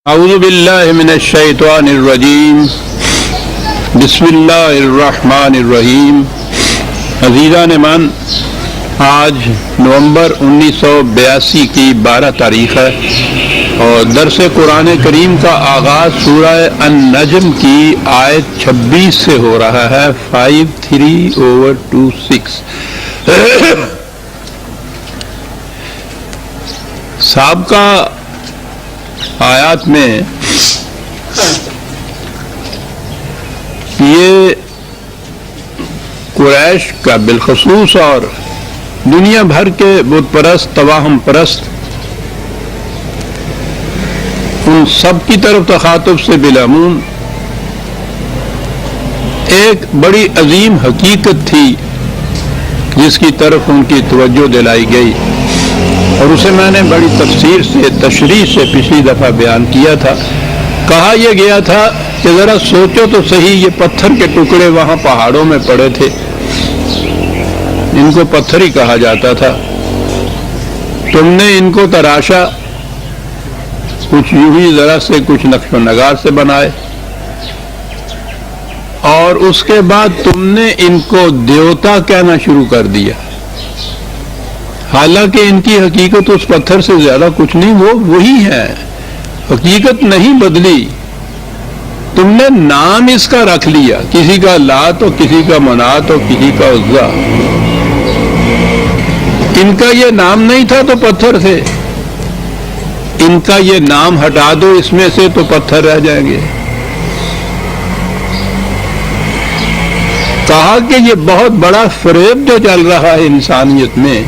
اعوذ باللہ من الشیطان الرجیم بسم اللہ الرحمن الرحیم۔ عزیزان من، آج نومبر 1982 کی 12 تاریخ ہے اور درس قرآن کریم کا آغاز سورہ النجم کی آیت 26 سے ہو رہا ہے۔ 53/26۔ سابقہ آیات میں یہ قریش کا بالخصوص اور دنیا بھر کے بت پرست، توہم پرست، ان سب کی طرف تخاطب سے بالعموم ایک بڑی عظیم حقیقت تھی جس کی طرف ان کی توجہ دلائی گئی، اور اسے میں نے بڑی تفسیر سے، تشریح سے پچھلی دفعہ بیان کیا تھا۔ کہا یہ گیا تھا کہ ذرا سوچو تو صحیح، یہ پتھر کے ٹکڑے وہاں پہاڑوں میں پڑے تھے، ان کو پتھر ہی کہا جاتا تھا، تم نے ان کو تراشا، کچھ یوں ہی ذرا سے، کچھ نقش و نگار سے بنائے، اور اس کے بعد تم نے ان کو دیوتا کہنا شروع کر دیا، حالانکہ ان کی حقیقت اس پتھر سے زیادہ کچھ نہیں، وہ وہی ہے، حقیقت نہیں بدلی، تم نے نام اس کا رکھ لیا، کسی کا لات اور کسی کا منات اور کسی کا عزا، ان کا یہ نام نہیں تھا تو پتھر تھے، ان کا یہ نام ہٹا دو اس میں سے تو پتھر رہ جائیں گے۔ کہا کہ یہ بہت بڑا فریب جو چل رہا ہے انسانیت میں،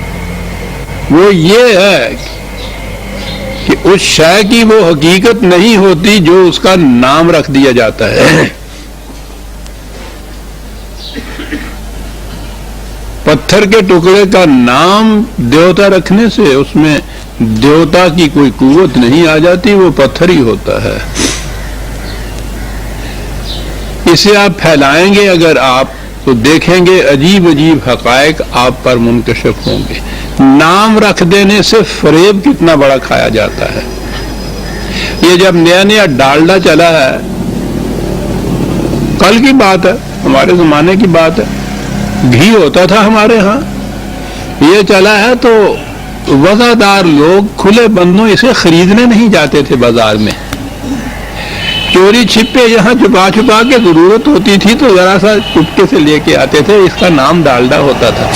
وہ یہ ہے کہ اس شے کی وہ حقیقت نہیں ہوتی جو اس کا نام رکھ دیا جاتا ہے۔ پتھر کے ٹکڑے کا نام دیوتا رکھنے سے اس میں دیوتا کی کوئی قوت نہیں آ جاتی، وہ پتھر ہی ہوتا ہے۔ اسے آپ پھیلائیں گے اگر آپ، تو دیکھیں گے عجیب عجیب حقائق آپ پر منکشف ہوں گے۔ نام رکھ دینے سے فریب کتنا بڑا کھایا جاتا ہے۔ یہ جب نیا نیا ڈالڈا چلا ہے، کل کی بات ہے، ہمارے زمانے کی بات ہے، گھی ہوتا تھا ہمارے ہاں، یہ چلا ہے تو وزادار لوگ کھلے بندوں اسے خریدنے نہیں جاتے تھے بازار میں، چوری چھپے یہاں چھپا چھپا کے ضرورت ہوتی تھی تو ذرا سا چپکے سے لے کے آتے تھے، اس کا نام ڈالڈا ہوتا تھا۔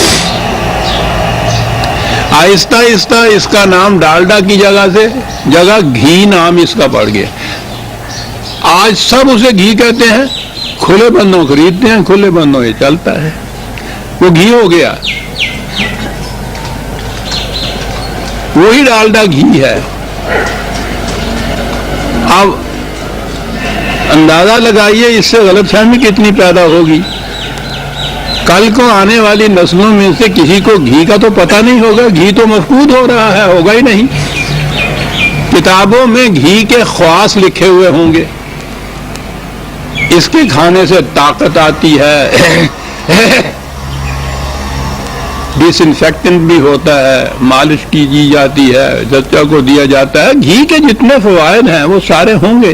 آہستہ آہستہ اس کا نام ڈالڈا کی جگہ گھی نام اس کا پڑ گیا، آج سب اسے گھی کہتے ہیں، کھلے بندوں خریدتے ہیں، کھلے بندوں یہ چلتا ہے، وہ گھی ہو گیا، وہی ڈالڈا گھی ہے۔ اب اندازہ لگائیے اس سے غلط فہمی کتنی پیدا ہوگی۔ کل کو آنے والی نسلوں میں سے کسی کو گھی کا تو پتہ نہیں ہوگا، گھی تو مفقود ہو رہا ہے، ہوگا ہی نہیں، کتابوں میں گھی کے خواص لکھے ہوئے ہوں گے، اس کے کھانے سے طاقت آتی ہے، ڈس انفیکٹنٹ بھی ہوتا ہے، مالش کی جاتی ہے، بچوں کو دیا جاتا ہے، گھی کے جتنے فوائد ہیں وہ سارے ہوں گے۔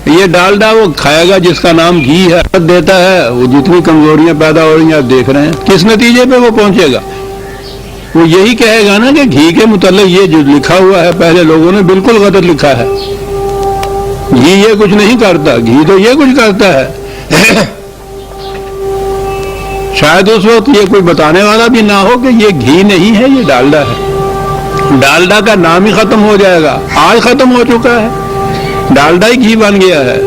یہ ڈالڈا وہ کھائے گا جس کا نام گھی ہے، دیتا ہے، وہ جتنی کمزوریاں پیدا ہو رہی ہیں آپ دیکھ رہے ہیں، کس نتیجے پہ وہ پہنچے گا؟ وہ یہی کہے گا نا کہ گھی کے متعلق یہ جو لکھا ہوا ہے پہلے لوگوں نے بالکل غلط لکھا ہے، گھی یہ کچھ نہیں کرتا، گھی تو یہ کچھ کرتا ہے۔ شاید اس وقت یہ کوئی بتانے والا بھی نہ ہو کہ یہ گھی نہیں ہے، یہ ڈالڈا ہے، ڈالڈا کا نام ہی ختم ہو جائے گا، آج ختم ہو چکا ہے، ڈالڈا ہی گھی بن گیا ہے۔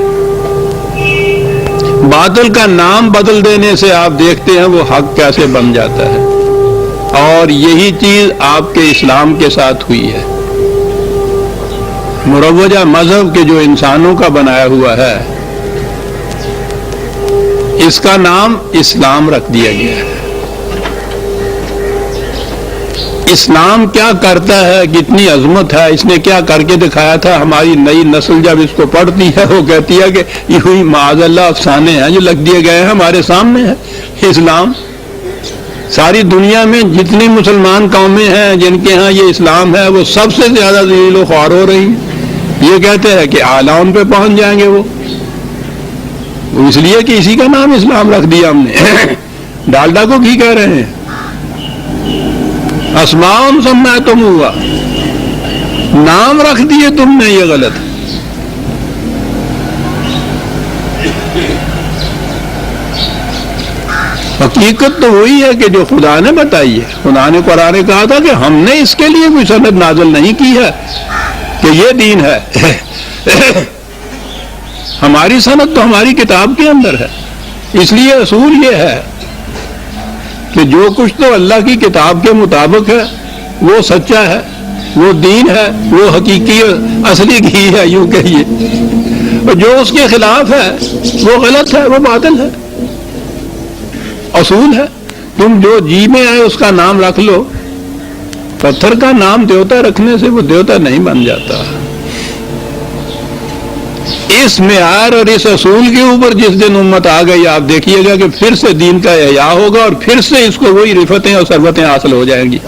باطل کا نام بدل دینے سے آپ دیکھتے ہیں وہ حق کیسے بن جاتا ہے، اور یہی چیز آپ کے اسلام کے ساتھ ہوئی ہے۔ مروجہ مذہب کے جو انسانوں کا بنایا ہوا ہے، اس کا نام اسلام رکھ دیا گیا ہے۔ اسلام کیا کرتا ہے، کتنی عظمت ہے، اس نے کیا کر کے دکھایا تھا، ہماری نئی نسل جب اس کو پڑھتی ہے وہ کہتی ہے کہ یہ ہوئی معاذ اللہ افسانے ہیں جو لکھ دیے گئے ہیں، ہمارے سامنے ہے اسلام۔ ساری دنیا میں جتنی مسلمان قومیں ہیں جن کے ہاں یہ اسلام ہے، وہ سب سے زیادہ ذلیل و خوار ہو رہی ہیں، یہ کہتے ہیں کہ اعلیٰ پہ پہنچ جائیں گے وہ اس لیے کہ اسی کا نام اسلام رکھ دیا ہم نے ڈالڈا کو گھی کہہ رہے ہیں اسماء سمیتموہا نام رکھ دیے تم نے یہ غلط حقیقت تو وہی ہے کہ جو خدا نے بتائی ہے خدا نے قرآن کہا تھا کہ ہم نے اس کے لیے کوئی سند نازل نہیں کی ہے کہ یہ دین ہے ہماری سند تو ہماری کتاب کے اندر ہے اس لیے اصول یہ ہے کہ جو کچھ تو اللہ کی کتاب کے مطابق ہے وہ سچا ہے وہ دین ہے وہ حقیقی اصلی گھی ہے یوں کہیے اور جو اس کے خلاف ہے وہ غلط ہے وہ باطل ہے اصول ہے تم جو جی میں آئے اس کا نام رکھ لو پتھر کا نام دیوتا رکھنے سے وہ دیوتا نہیں بن جاتا اس معیار اور اس اصول کے اوپر جس دن امت آ گئی آپ دیکھیے گا کہ پھر سے دین کا احیاء ہوگا اور پھر سے اس کو وہی رفتیں اور ثروتیں حاصل ہو جائیں گی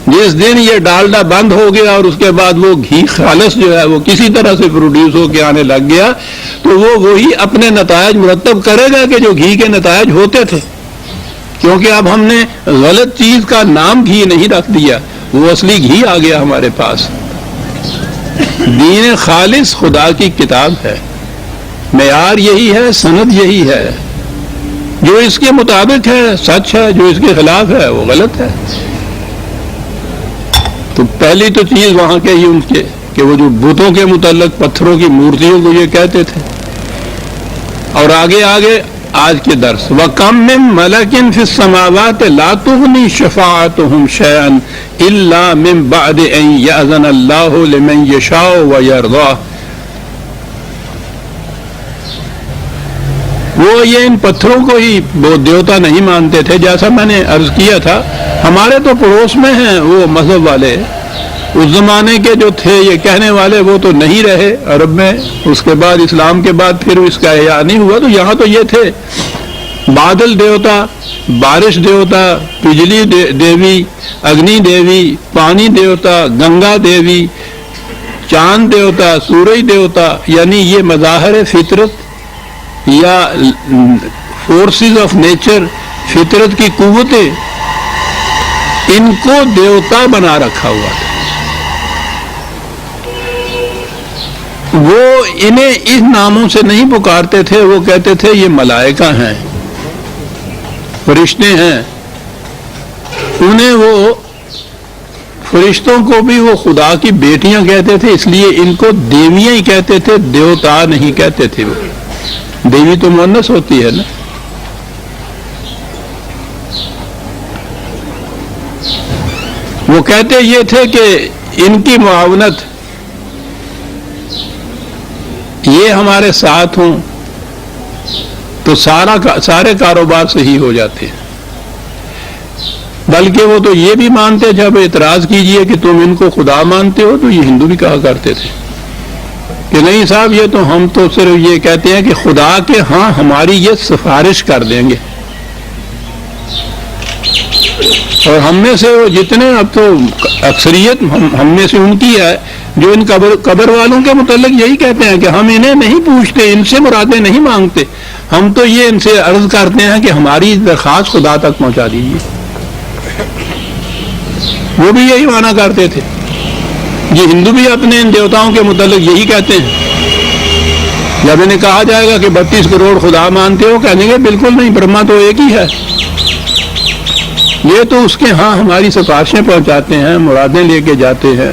جس دن یہ ڈالڈا بند ہو گیا اور اس کے بعد وہ گھی خالص جو ہے وہ کسی طرح سے پروڈیوس ہو کے آنے لگ گیا تو وہ وہی اپنے نتائج مرتب کرے گا کہ جو گھی کے نتائج ہوتے تھے کیونکہ اب ہم نے غلط چیز کا نام گھی نہیں رکھ دیا وہ اصلی گھی آ گیا ہمارے پاس دین خالص خدا کی کتاب ہے معیار یہی ہے سند یہی ہے جو اس کے مطابق ہے سچ ہے جو اس کے خلاف ہے وہ غلط ہے تو پہلی تو چیز وہاں کے ہی ان کے کہ وہ جو بتوں کے متعلق پتھروں کی مورتیوں کو یہ کہتے تھے اور آگے آج کے درس وَكَمْ مِن مَلَكٍ فِي السَّمَاوَاتِ لَا تُغْنِي شَفَاعَتُهُمْ شَيْئًا إِلَّا مِن بَعْدِ أَن يَأْذَنَ اللَّهُ لِمَن يَشَاءُ وَيَرْضَىٰ وہ یہ ان پتھروں کو ہی وہ دیوتا نہیں مانتے تھے جیسا میں نے عرض کیا تھا ہمارے تو پڑوس میں ہیں وہ مذہب والے اس زمانے کے جو تھے یہ کہنے والے وہ تو نہیں رہے عرب میں اس کے بعد اسلام کے بعد پھر اس کا احیاء نہیں ہوا تو یہاں تو یہ تھے بادل دیوتا بارش دیوتا بجلی دیوی اگنی دیوی پانی دیوتا گنگا دیوی چاند دیوتا سورج دیوتا یعنی یہ مظاہر فطرت یا فورسز آف نیچر فطرت کی قوتیں ان کو دیوتا بنا رکھا ہوا تھا وہ انہیں اس ناموں سے نہیں پکارتے تھے وہ کہتے تھے یہ ملائکہ ہیں فرشتے ہیں انہیں وہ فرشتوں کو بھی وہ خدا کی بیٹیاں کہتے تھے اس لیے ان کو دیویاں ہی کہتے تھے دیوتا نہیں کہتے تھے وہ دیوی تو مؤنث ہوتی ہے نا وہ کہتے یہ تھے کہ ان کی معاونت یہ ہمارے ساتھ ہوں تو سارے کاروبار صحیح ہو جاتے ہیں بلکہ وہ تو یہ بھی مانتے جب اعتراض کیجئے کہ تم ان کو خدا مانتے ہو تو یہ ہندو بھی کہا کرتے تھے کہ نہیں صاحب یہ تو ہم تو صرف یہ کہتے ہیں کہ خدا کے ہاں ہماری یہ سفارش کر دیں گے اور ہم میں سے وہ جتنے اب تو اکثریت ہم میں سے ان کی ہے جو ان قبر والوں کے متعلق یہی کہتے ہیں کہ ہم انہیں نہیں پوچھتے ان سے مرادیں نہیں مانگتے ہم تو یہ ان سے عرض کرتے ہیں کہ ہماری درخواست خدا تک پہنچا دیجیے وہ بھی یہی مانا کرتے تھے یہ ہندو بھی اپنے ان دیوتاؤں کے متعلق یہی کہتے ہیں جب انہیں کہا جائے گا کہ 32 کروڑ خدا مانتے ہو کہیں گے بالکل نہیں برہما تو ایک ہی ہے یہ تو اس کے ہاں ہماری سفارشیں پہنچاتے ہیں مرادیں لے کے جاتے ہیں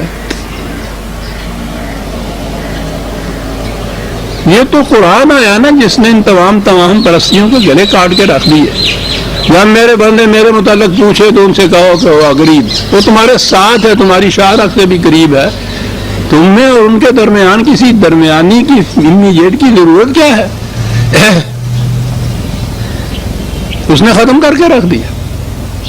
یہ تو قرآن آیا نا جس نے ان تمام پرستیوں کو گلے کاٹ کے رکھ دیے جب میرے بندے میرے متعلق پوچھے تو ان سے کہو کہ وہ غریب وہ تمہارے ساتھ ہے تمہاری شاہرخ سے بھی قریب ہے تمہیں اور ان کے درمیان کسی درمیانی کی امیجیٹ کی ضرورت کیا ہے اس نے ختم کر کے رکھ دیا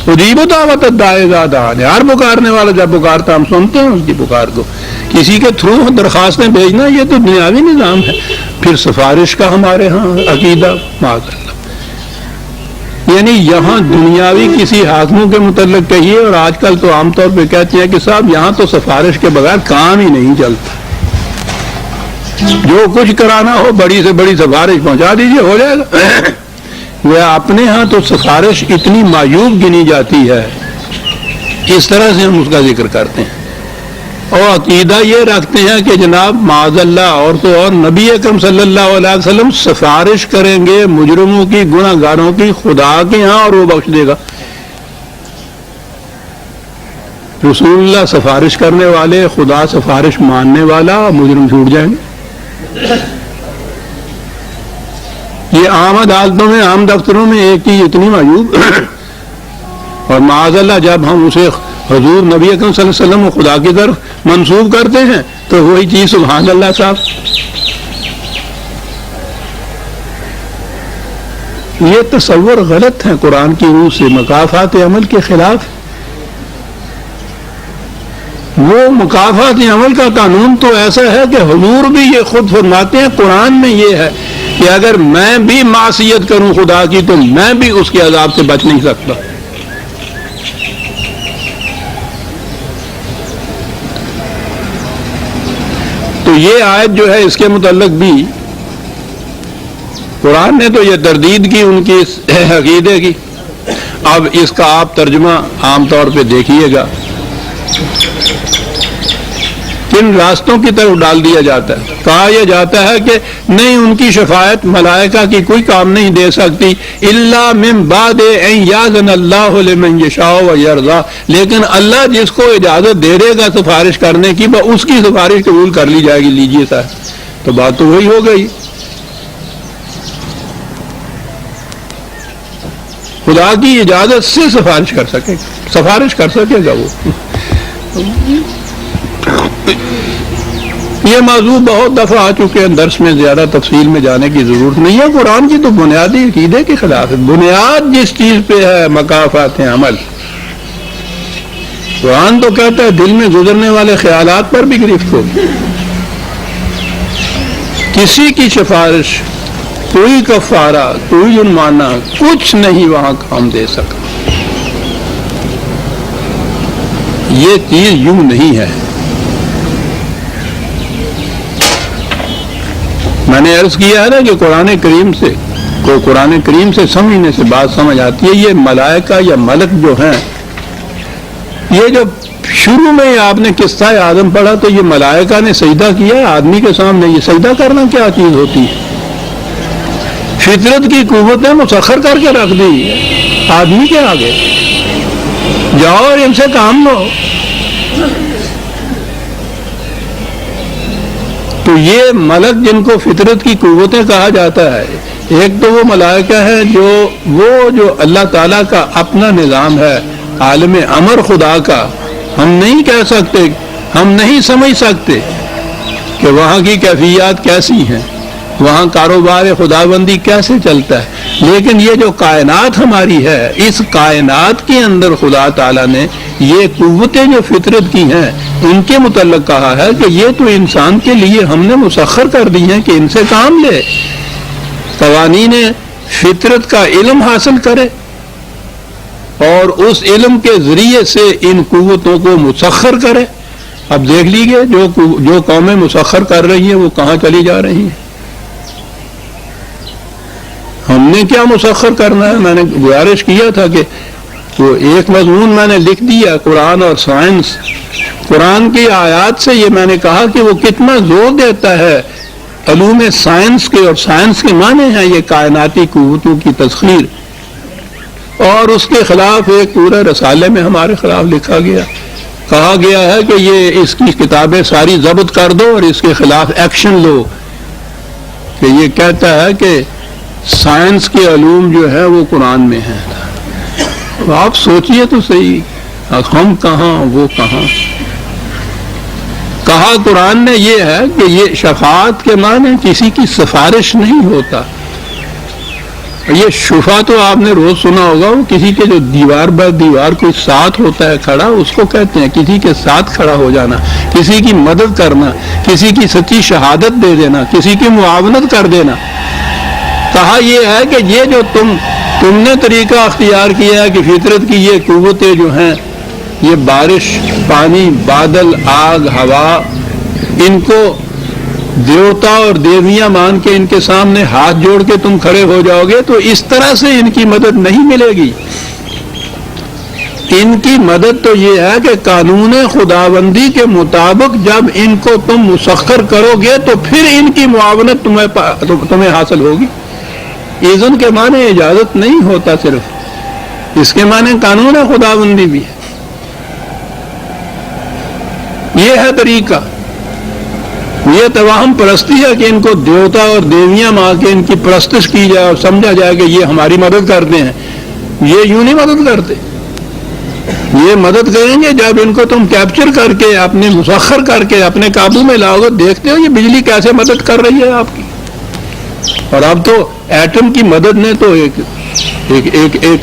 عجیب دعوت الداعی اذا دعان ہر پکارنے والا جب پکارتا ہم سنتے ہیں اس کی پکار کو کسی کے تھرو درخواستیں بھیجنا یہ تو دنیاوی نظام ہے پھر سفارش کا ہمارے ہاں عقیدہ معاذ اللہ یعنی یہاں دنیاوی کسی حاکموں کے متعلق کہیے اور آج کل تو عام طور پہ کہتے ہیں کہ صاحب یہاں تو سفارش کے بغیر کام ہی نہیں چلتا جو کچھ کرانا ہو بڑی سے بڑی سفارش پہنچا دیجیے، ہو جائے گا۔ وہ اپنے ہاں تو سفارش اتنی معیوب گنی جاتی ہے، اس طرح سے ہم اس کا ذکر کرتے ہیں اور عقیدہ یہ رکھتے ہیں کہ جناب معاذ اللہ اور تو اور نبی اکرم صلی اللہ علیہ وسلم سفارش کریں گے مجرموں کی، گناہ گاروں کی خدا کے ہاں اور وہ بخش دے گا۔ رسول اللہ سفارش کرنے والے، خدا سفارش ماننے والا، مجرم چھوٹ جائیں گے۔ یہ عام عدالتوں میں، عام دفتروں میں ایک چیز اتنی معیوب، اور معاذ اللہ جب ہم اسے حضور نبی اکرم صلی اللہ علیہ وسلم خدا کی طرف منسوب کرتے ہیں تو وہی چیز سبحان اللہ صاحب۔ یہ تصور غلط ہے قرآن کی روح سے، مکافات عمل کے خلاف۔ وہ مکافات عمل کا قانون تو ایسا ہے کہ حضور بھی یہ خود فرماتے ہیں، قرآن میں یہ ہے کہ اگر میں بھی معصیت کروں خدا کی تو میں بھی اس کے عذاب سے بچ نہیں سکتا۔ تو یہ آیت جو ہے اس کے متعلق بھی قرآن نے تو یہ تردید کی ان کی عقیدے کی۔ اب اس کا آپ ترجمہ عام طور پہ دیکھیے گا، کن راستوں کی طرف ڈال دیا جاتا ہے۔ کہا یہ جاتا ہے کہ نہیں، ان کی شفاعت ملائکہ کی کوئی کام نہیں دے سکتی، الا من بعد ان یاذن اللہ لمن یشاء ویرضی، لیکن اللہ جس کو اجازت دے دے گا سفارش کرنے کی، اس کی سفارش قبول کر لی جائے گی۔ لیجیے صاحب، تو بات تو وہی ہو گئی، خدا کی اجازت سے سفارش کر سکے گا وہ۔ یہ موضوع بہت دفعہ آ چکے ہیں، درس میں زیادہ تفصیل میں جانے کی ضرورت نہیں ہے۔ قرآن کی تو بنیادی عقیدے کے خلاف ہے، بنیاد جس چیز پہ ہے مکافات عمل۔ قرآن تو کہتا ہے دل میں گزرنے والے خیالات پر بھی گرفت ہو، کسی کی سفارش، کوئی کفارہ، کوئی جرمانہ، کچھ نہیں وہاں کام دے سکتا۔ یہ چیز یوں نہیں ہے۔ میں نے عرض کیا ہے نا کہ قرآن کریم سے سمجھنے سے بات سمجھ آتی ہے۔ یہ ملائکہ یا ملک جو ہیں، یہ جو شروع میں آپ نے قصہ آدم پڑھا تو یہ ملائکہ نے سجدہ کیا آدمی کے سامنے۔ یہ سجدہ کرنا کیا چیز ہوتی ہے؟ فطرت کی قوتیں مسخر کر کے رکھ دی آدمی کے آگے، جاؤ اور ان سے کام لو۔ تو یہ ملک جن کو فطرت کی قوتیں کہا جاتا ہے، ایک تو وہ ملائکہ ہیں جو اللہ تعالیٰ کا اپنا نظام ہے، عالم امر خدا کا۔ ہم نہیں کہہ سکتے، ہم نہیں سمجھ سکتے کہ وہاں کی کیفیات کیسی ہیں، وہاں کاروبار خداوندی کیسے چلتا ہے، لیکن یہ جو کائنات ہماری ہے، اس کائنات کے اندر خدا تعالیٰ نے یہ قوتیں جو فطرت کی ہیں ان کے متعلق کہا ہے کہ یہ تو انسان کے لیے ہم نے مسخر کر دی ہیں کہ ان سے کام لے، قوانین فطرت کا علم حاصل کرے اور اس علم کے ذریعے سے ان قوتوں کو مسخر کرے۔ اب دیکھ لیجیے جو قومیں مسخر کر رہی ہیں وہ کہاں چلی جا رہی ہیں۔ ہم نے کیا مسخر کرنا ہے؟ میں نے گزارش کیا تھا کہ وہ ایک مضمون میں نے لکھ دیا، قرآن اور سائنس۔ قرآن کی آیات سے یہ میں نے کہا کہ وہ کتنا زور دیتا ہے علوم سائنس کے، اور سائنس کے معنی ہیں یہ کائناتی قوتوں کی تسخیر، اور اس کے خلاف ایک پورے رسالے میں ہمارے خلاف لکھا گیا، کہا گیا ہے کہ یہ اس کی کتابیں ساری ضبط کر دو اور اس کے خلاف ایکشن لو، کہ یہ کہتا ہے کہ سائنس کے علوم جو ہے وہ قرآن میں ہیں۔ آپ سوچئے تو صحیح، ہم کہاں وہ کہاں۔ کہا قرآن نے یہ ہے کہ یہ شفاعت کے معنی کسی کی سفارش نہیں ہوتا۔ یہ شفا تو آپ نے روز سنا ہوگا، وہ کسی کے جو دیوار بر دیوار کوئی ساتھ ہوتا ہے کھڑا، اس کو کہتے ہیں کسی کے ساتھ کھڑا ہو جانا، کسی کی مدد کرنا، کسی کی سچی شہادت دے دینا، کسی کی معاونت کر دینا۔ کہا یہ ہے کہ یہ جو تم نے طریقہ اختیار کیا ہے کہ فطرت کی یہ قوتیں جو ہیں، یہ بارش، پانی، بادل، آگ، ہوا، ان کو دیوتا اور دیویاں مان کے ان کے سامنے ہاتھ جوڑ کے تم کھڑے ہو جاؤ گے تو اس طرح سے ان کی مدد نہیں ملے گی. ان کی مدد تو یہ ہے کہ قانون خداوندی کے مطابق جب ان کو تم مسخر کرو گے تو پھر ان کی معاونت تمہیں حاصل ہوگی. اذن کے معنی اجازت نہیں ہوتا صرف، اس کے معنی قانون خداوندی بھی ہے. یہ ہے طریقہ. یہ توہم پرستی ہے کہ ان کو دیوتا اور دیویاں مار کے ان کی پرستش کی جائے اور سمجھا جائے کہ یہ ہماری مدد کرتے ہیں. یہ یوں نہیں مدد کرتے. یہ مدد کریں گے جب ان کو تم کیپچر کر کے اپنے مسخر کر کے اپنے قابو میں لاؤ گے. دیکھتے ہو یہ بجلی کیسے مدد کر رہی ہے آپ کی. اور اب تو ایٹم کی مدد نے تو ایک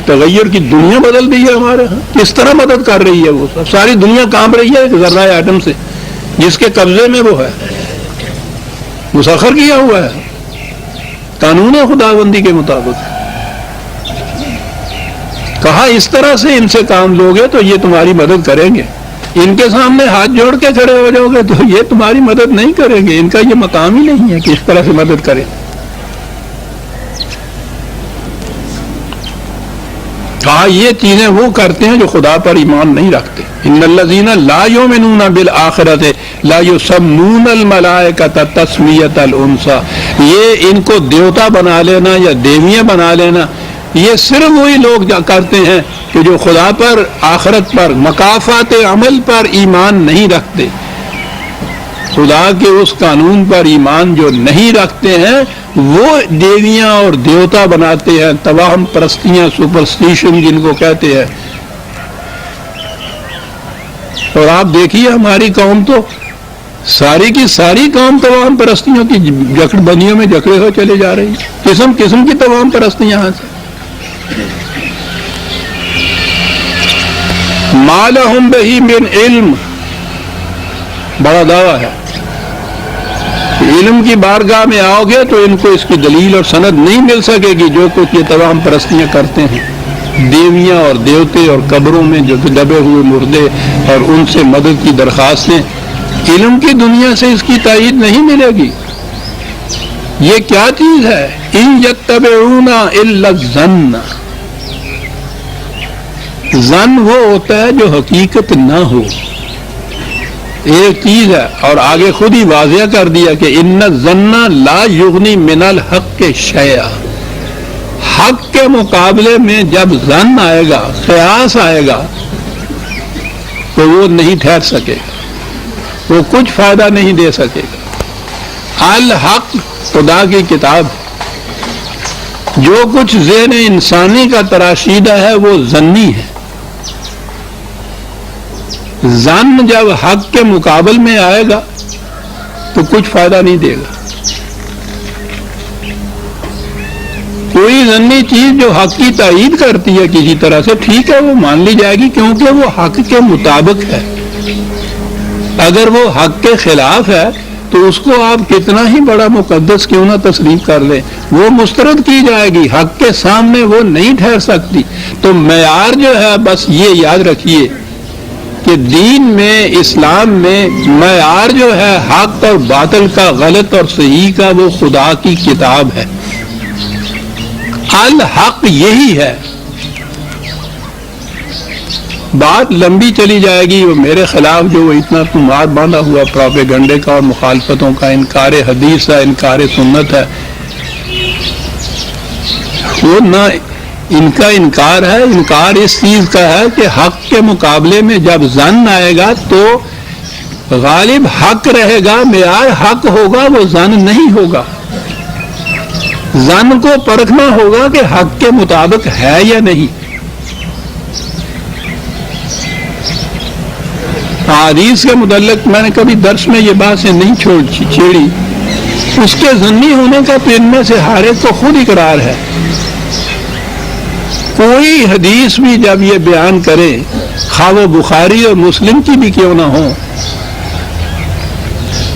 تغیر کی دنیا بدل دی ہے ہمارے ہاں. کس طرح مدد کر رہی ہے وہ ساری دنیا کانپ رہی ہے ایک ذرہ ایٹم سے جس کے قبضے میں وہ ہے، مسخر کیا ہوا ہے قانون خداوندی کے مطابق. کہا اس طرح سے ان سے کام لوگے تو یہ تمہاری مدد کریں گے. ان کے سامنے ہاتھ جوڑ کے کھڑے ہو جاؤ گے تو یہ تمہاری مدد نہیں کریں گے. ان کا یہ مقام ہی نہیں ہے کہ اس طرح سے مدد کریں. کہا یہ چیزیں وہ کرتے ہیں جو خدا پر ایمان نہیں رکھتے. ان الذین لا یؤمنون بالآخرۃ لا یسمون الملائکۃ تسمیۃ الانثی. یہ ان کو دیوتا بنا لینا یا دیویاں بنا لینا یہ صرف وہی لوگ کرتے ہیں کہ جو خدا پر، آخرت پر، مکافات عمل پر ایمان نہیں رکھتے. خدا کے اس قانون پر ایمان جو نہیں رکھتے ہیں وہ دیویاں اور دیوتا بناتے ہیں. توہم پرستیاں، سپرسٹیشن جن کو کہتے ہیں. اور آپ دیکھیے ہماری قوم تو ساری کی ساری قوم توہم پرستیوں کی جکڑ بندیوں میں جکڑے ہو چلے جا رہی ہے. قسم قسم کی توہم پرستیاں یہاں سے. ما لہم بہ من علم، بڑا دعویٰ ہے. علم کی بارگاہ میں آؤ گے تو ان کو اس کی دلیل اور سند نہیں مل سکے گی جو کچھ یہ توہم پرستیاں کرتے ہیں. دیویاں اور دیوتے اور قبروں میں جو دبے ہوئے مردے اور ان سے مدد کی درخواستیں، علم کی دنیا سے اس کی تائید نہیں ملے گی. یہ کیا چیز ہے؟ ان یتبعون الا الظن. ظن وہ ہوتا ہے جو حقیقت نہ ہو. ایک چیز ہے اور آگے خود ہی واضح کر دیا کہ ان الظن لا یغنی من الحق شیئا. حق کے مقابلے میں جب ظن آئے گا، قیاس آئے گا تو وہ نہیں ٹھہر سکے گا، وہ کچھ فائدہ نہیں دے سکے گا. الحق خدا کی کتاب، جو کچھ ذہن انسانی کا تراشیدہ ہے وہ ظنی ہے. ظن جب حق کے مقابل میں آئے گا تو کچھ فائدہ نہیں دے گا. کوئی ظنی چیز جو حق کی تائید کرتی ہے کسی طرح سے، ٹھیک ہے وہ مان لی جائے گی کیونکہ وہ حق کے مطابق ہے. اگر وہ حق کے خلاف ہے تو اس کو آپ کتنا ہی بڑا مقدس کیوں نہ تسلیم کر لیں، وہ مسترد کی جائے گی. حق کے سامنے وہ نہیں ٹھہر سکتی. تو معیار جو ہے بس یہ یاد رکھیے کہ دین میں، اسلام میں معیار جو ہے حق اور باطل کا، غلط اور صحیح کا، وہ خدا کی کتاب ہے. الحق یہی ہے. بات لمبی چلی جائے گی. وہ میرے خلاف جو وہ اتنا تمہار باندھا ہوا پروپیگنڈے کا اور مخالفتوں کا، انکار حدیث ہے، انکار سنت ہے، وہ نہ ان کا انکار ہے. انکار اس چیز کا ہے کہ حق کے مقابلے میں جب ظن آئے گا تو غالب حق رہے گا، معیار حق ہوگا، وہ ظن نہیں ہوگا. ظن کو پرکھنا ہوگا کہ حق کے مطابق ہے یا نہیں. حدیث کے متعلق میں نے کبھی درس میں یہ بات سے نہیں چھیڑی. اس کے ظنی ہونے کا تو ان میں سے ہر ایک کو خود اقرار ہے. کوئی حدیث بھی جب یہ بیان کرے، خواہ وہ بخاری اور مسلم کی بھی کیوں نہ ہو،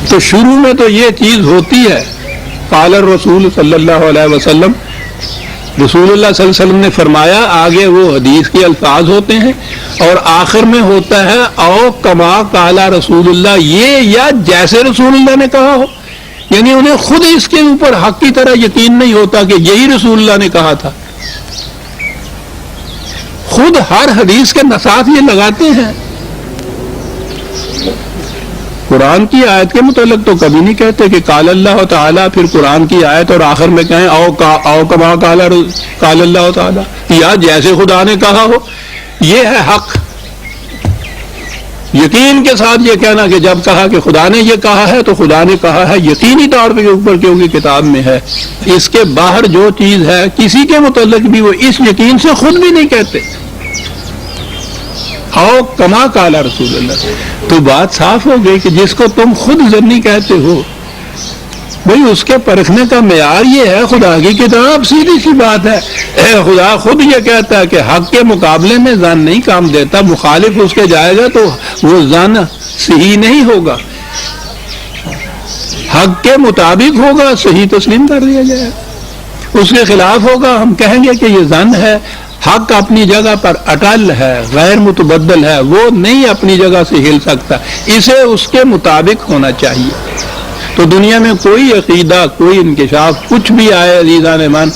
تو شروع میں تو یہ چیز ہوتی ہے قال الرسول صلی اللہ علیہ وسلم، رسول اللہ صلی اللہ علیہ وسلم نے فرمایا. آگے وہ حدیث کے الفاظ ہوتے ہیں اور آخر میں ہوتا ہے او کما قال رسول اللہ، یہ یا جیسے رسول اللہ نے کہا ہو، یعنی انہیں خود اس کے اوپر حق کی طرح یقین نہیں ہوتا کہ یہی رسول اللہ نے کہا تھا. خود ہر حدیث کے ساتھ یہ لگاتے ہیں. قرآن کی آیت کے متعلق تو کبھی نہیں کہتے کہ قال اللہ تعالیٰ پھر قرآن کی آیت اور آخر میں کہیں او کما قال اللہ تعالیٰ، یا جیسے خدا نے کہا ہو. یہ ہے حق. یقین کے ساتھ یہ کہنا کہ جب کہا کہ خدا نے یہ کہا ہے تو خدا نے کہا ہے یقینی طور پہ اوپر کیونکہ کتاب میں ہے. اس کے باہر جو چیز ہے کسی کے متعلق بھی وہ اس یقین سے خود بھی نہیں کہتے. او کما قال رسول اللہ. تو بات صاف ہو گئی کہ جس کو تم خود ظنی کہتے ہو، بھئی اس کے پرکھنے کا معیار یہ ہے خدا کی کتاب. سیدھی سی بات ہے. خدا خود یہ کہتا ہے کہ حق کے مقابلے میں ظن نہیں کام دیتا. مخالف اس کے جائے گا تو وہ ظن صحیح نہیں ہوگا، حق کے مطابق ہوگا، صحیح تسلیم کر لیا جائے. اس کے خلاف ہوگا، ہم کہیں گے کہ یہ ظن ہے. حق اپنی جگہ پر اٹل ہے، غیر متبدل ہے، وہ نہیں اپنی جگہ سے ہل سکتا. اسے اس کے مطابق ہونا چاہیے. تو دنیا میں کوئی عقیدہ، کوئی انکشاف، کچھ بھی آئے عزیزان ایمان،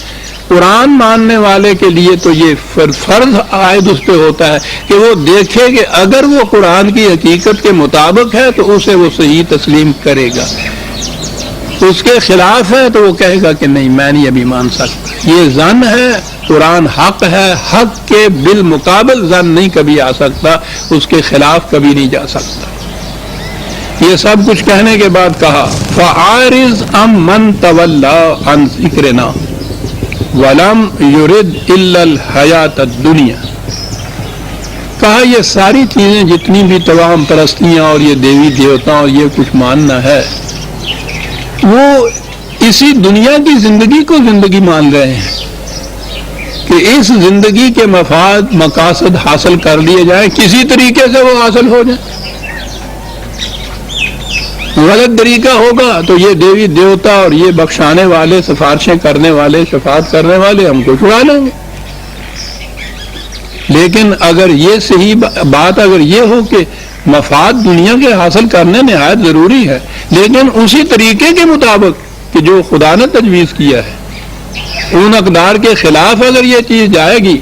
قرآن ماننے والے کے لیے تو یہ فرض عائد اس پہ ہوتا ہے کہ وہ دیکھے کہ اگر وہ قرآن کی حقیقت کے مطابق ہے تو اسے وہ صحیح تسلیم کرے گا. اس کے خلاف ہے تو وہ کہے گا کہ نہیں، میں نہیں ابھی مان سکتا. یہ ظن ہے. قرآن حق ہے، حق کے بالمقابل ظن نہیں کبھی آ سکتا، اس کے خلاف کبھی نہیں جا سکتا. یہ سب کچھ کہنے کے بعد کہا فَعَارِضْ عَمَّنْ تَوَلَّىٰ عَنْ ذِكْرِنَا وَلَمْ يُرِدْ إِلَّا الْحَيَاةَ الدُّنْيَا. کہا یہ ساری چیزیں جتنی بھی توہم پرستیاں اور یہ دیوی دیوتا اور یہ کچھ ماننا ہے، وہ اسی دنیا کی زندگی کو زندگی مان رہے ہیں کہ اس زندگی کے مفاد مقاصد حاصل کر لیے جائیں، کسی طریقے سے وہ حاصل ہو جائیں. غلط طریقہ ہوگا تو یہ دیوی دیوتا اور یہ بخشانے والے، سفارشیں کرنے والے، شفاعت کرنے والے ہم کو چھڑا لیں گے. لیکن اگر یہ صحیح بات اگر یہ ہو کہ مفاد دنیا کے حاصل کرنے نہایت ضروری ہے، لیکن اسی طریقے کے مطابق کہ جو خدا نے تجویز کیا ہے، ان اقدار کے خلاف اگر یہ چیز جائے گی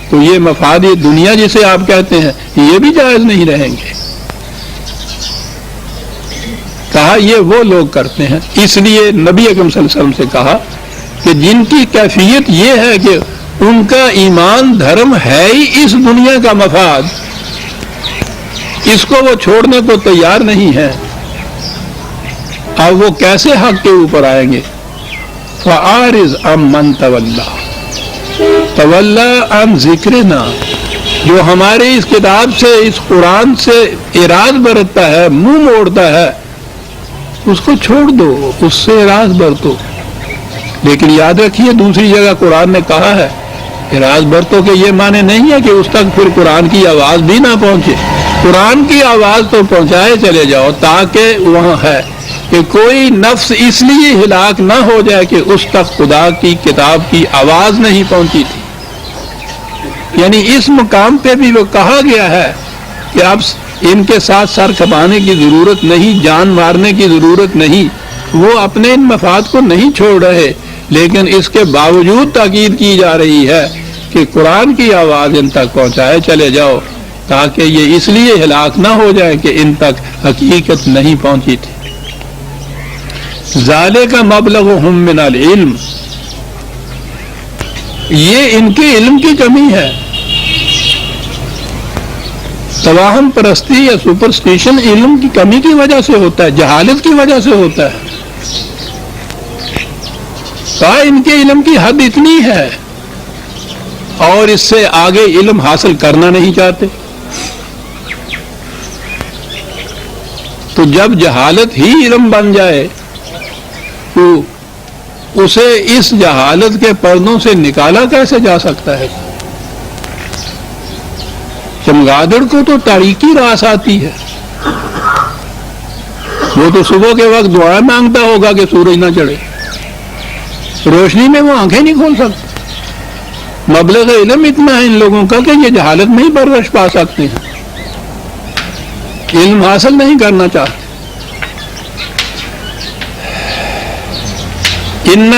تو یہ مفاد یہ دنیا جسے آپ کہتے ہیں یہ بھی جائز نہیں رہیں گے. کہا یہ وہ لوگ کرتے ہیں. اس لیے نبی اکرم صلی اللہ علیہ وسلم سے کہا کہ جن کی کیفیت یہ ہے کہ ان کا ایمان دھرم ہے ہی اس دنیا کا مفاد، اس کو وہ چھوڑنے کو تیار نہیں ہے، اب وہ کیسے حق کے اوپر آئیں گے؟ فَعَارِضْ عَمَّنْ تَوَلَّىٰ عَنْ ذِكْرِنَا. جو ہمارے اس کتاب سے، اس قرآن سے اعراض برتتا ہے، منہ موڑتا ہے، اس کو چھوڑ دو، اس سے اعراض برتو. لیکن یاد رکھیے دوسری جگہ قرآن نے کہا ہے اعراض برتو کہ یہ معنی نہیں ہے کہ اس تک پھر قرآن کی آواز بھی نہ پہنچے. قرآن کی آواز تو پہنچائے چلے جاؤ تاکہ وہاں ہے کہ کوئی نفس اس لیے ہلاک نہ ہو جائے کہ اس تک خدا کی کتاب کی آواز نہیں پہنچی تھی. یعنی اس مقام پہ بھی وہ کہا گیا ہے کہ اب ان کے ساتھ سر کھپانے کی ضرورت نہیں، جان مارنے کی ضرورت نہیں. وہ اپنے ان مفاد کو نہیں چھوڑ رہے، لیکن اس کے باوجود تاکید کی جا رہی ہے کہ قرآن کی آواز ان تک پہنچائے چلے جاؤ تاکہ یہ اس لیے ہلاک نہ ہو جائے کہ ان تک حقیقت نہیں پہنچی تھی. ذالک مبلغہم من العلم. یہ ان کے علم کی کمی ہے. توہم پرستی یا سپرسٹیشن علم کی کمی کی وجہ سے ہوتا ہے، جہالت کی وجہ سے ہوتا ہے. کہا ان کے علم کی حد اتنی ہے اور اس سے آگے علم حاصل کرنا نہیں چاہتے. تو جب جہالت ہی علم بن جائے تو اسے اس جہالت کے پردوں سے نکالا کیسے جا سکتا ہے؟ چمگادڑ کو تو تاریکی راس آتی ہے، وہ تو صبح کے وقت دعا مانگتا ہوگا کہ سورج نہ چڑھے، روشنی میں وہ آنکھیں نہیں کھول سکتے. مبلغ علم اتنا ہے ان لوگوں کا کہ یہ جہالت میں ہی پرورش پا سکتے ہیں، علم حاصل نہیں کرنا چاہتے. ان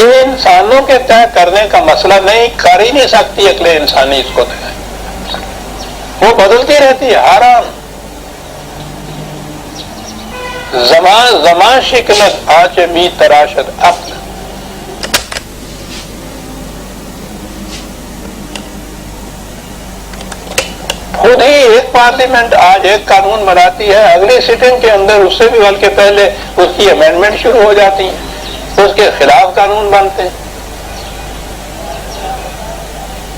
یہ انسانوں کے طے کرنے کا مسئلہ نہیں، کر ہی نہیں سکتی عقل انسانی اس کو طے، وہ بدلتی رہتی ہے حرام زمان شکلت آچ می تراشد عقل. خود ہی ایک پارلیمنٹ آج ایک قانون بناتی ہے، اگلی سٹنگ کے اندر اس سے بھی بلکہ پہلے اس کی امینڈمنٹ شروع ہو جاتی ہے، اس کے خلاف قانون بنتے ہیں.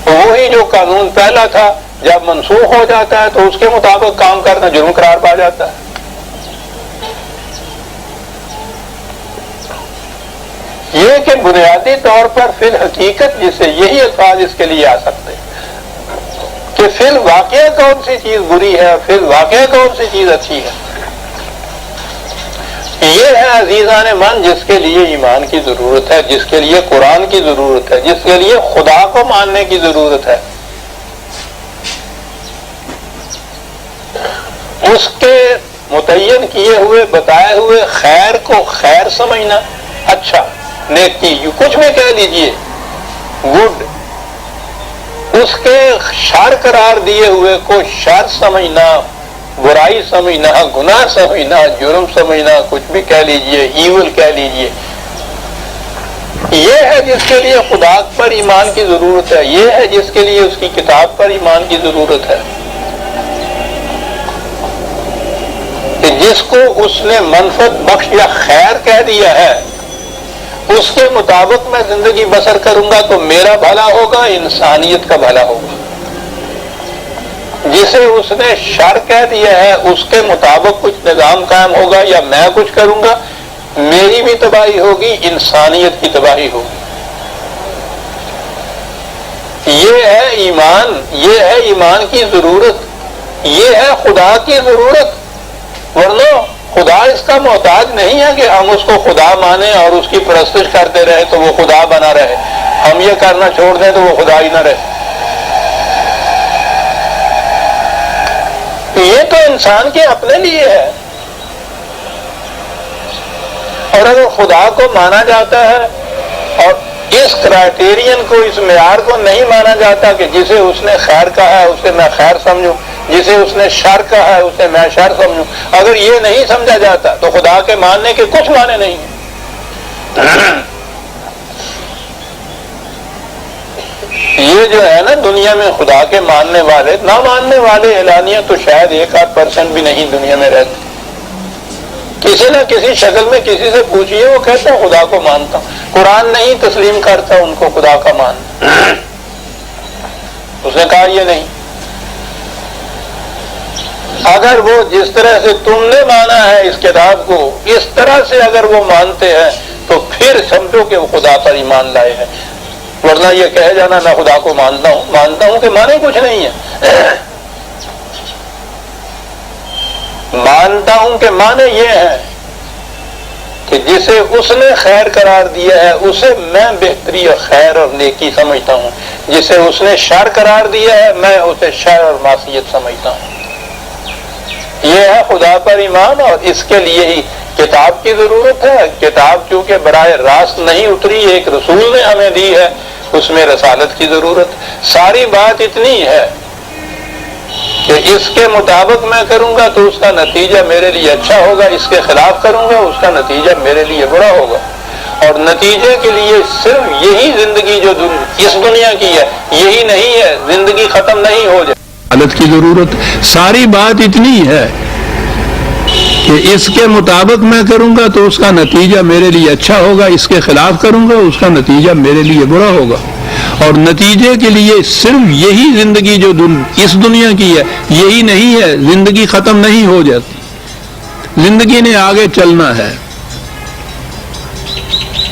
وہی جو قانون پہلا تھا جب منسوخ ہو جاتا ہے تو اس کے مطابق کام کرنا جرم قرار پا جاتا ہے. یہ کہ بنیادی طور پر فی الحقیقت جسے یہی الفاظ اس کے لیے آ سکتے ہیں کہ فی الواقعہ کون سی چیز بری ہے اور فی الواقعہ کون سی چیز اچھی ہے. یہ ہے عزیزان من جس کے لیے ایمان کی ضرورت ہے، جس کے لیے قرآن کی ضرورت ہے، جس کے لیے خدا کو ماننے کی ضرورت ہے. اس کے متعین کیے ہوئے بتائے ہوئے خیر کو خیر سمجھنا، اچھا نیکی کچھ بھی کہہ لیجئے گڈ، اس کے شر قرار دیے ہوئے کو شر سمجھنا، برائی سمجھنا، گناہ سمجھنا، جرم سمجھنا، کچھ بھی کہہ لیجئے، ایول کہہ لیجئے. یہ ہے جس کے لیے خدا پر ایمان کی ضرورت ہے، یہ ہے جس کے لیے اس کی کتاب پر ایمان کی ضرورت ہے کہ جس کو اس نے منفعت بخش یا خیر کہہ دیا ہے اس کے مطابق میں زندگی بسر کروں گا تو میرا بھلا ہوگا، انسانیت کا بھلا ہوگا. جسے اس نے شر کہہ دیا ہے اس کے مطابق کچھ نظام قائم ہوگا یا میں کچھ کروں گا، میری بھی تباہی ہوگی، انسانیت کی تباہی ہوگی. یہ ہے ایمان، یہ ہے ایمان کی ضرورت، یہ ہے خدا کی ضرورت. ورنہ خدا اس کا محتاج نہیں ہے کہ ہم اس کو خدا مانیں اور اس کی پرستش کرتے رہے تو وہ خدا بنا رہے، ہم یہ کرنا چھوڑ دیں تو وہ خدا ہی نہ رہے. یہ تو انسان کے اپنے لیے ہے. اور اگر خدا کو مانا جاتا ہے اور اس کرائٹیرین کو، اس معیار کو نہیں مانا جاتا کہ جسے اس نے خیر کہا ہے اسے میں خیر سمجھوں، جسے اس نے شر کہا ہے اسے میں شر سمجھوں، اگر یہ نہیں سمجھا جاتا تو خدا کے ماننے کے کچھ معنی نہیں ہیں. یہ جو ہے نا دنیا میں خدا کے ماننے والے، نہ ماننے والے اعلانیہ تو شاید 1-8% بھی نہیں دنیا میں رہتے. کسی نہ کسی شکل میں کسی سے پوچھئے وہ کہتا ہے خدا کو مانتا ہوں. قرآن نہیں تسلیم کرتا ان کو خدا کا مان. اس نے کہا یہ نہیں. اگر وہ جس طرح سے تم نے مانا ہے اس کتاب کو اس طرح سے اگر وہ مانتے ہیں تو پھر سمجھو کہ وہ خدا پر ایمان لائے ہیں. ورنہ یہ کہہ جانا میں خدا کو مانتا ہوں کہ مانے کچھ نہیں ہے. مانتا ہوں کہ مانے یہ ہے کہ جسے اس نے خیر قرار دیا ہے اسے میں بہتری اور خیر اور نیکی سمجھتا ہوں، جسے اس نے شر قرار دیا ہے میں اسے شر اور معصیت سمجھتا ہوں. یہ ہے خدا پر ایمان، اور اس کے لیے ہی کتاب کی ضرورت ہے. کتاب چونکہ براہ راست نہیں اتری، ایک رسول نے ہمیں دی ہے، اس میں رسالت کی ضرورت. ساری بات اتنی ہے کہ اس کے مطابق میں کروں گا تو اس کا نتیجہ میرے لیے اچھا ہوگا، اس کے خلاف کروں گا اس کا نتیجہ میرے لیے برا ہوگا. اور نتیجے کے لیے صرف یہی زندگی جو اس دنیا کی ہے یہی نہیں ہے، زندگی ختم نہیں ہو جائے. حالت کی ضرورت. ساری بات اتنی ہے کہ اس کے مطابق میں کروں گا تو اس کا نتیجہ میرے لیے اچھا ہوگا، اس کے خلاف کروں گا اس کا نتیجہ میرے لیے برا ہوگا. اور نتیجے کے لیے صرف یہی زندگی جو اس دنیا کی ہے یہی نہیں ہے، زندگی ختم نہیں ہو جاتی. زندگی نے آگے چلنا ہے.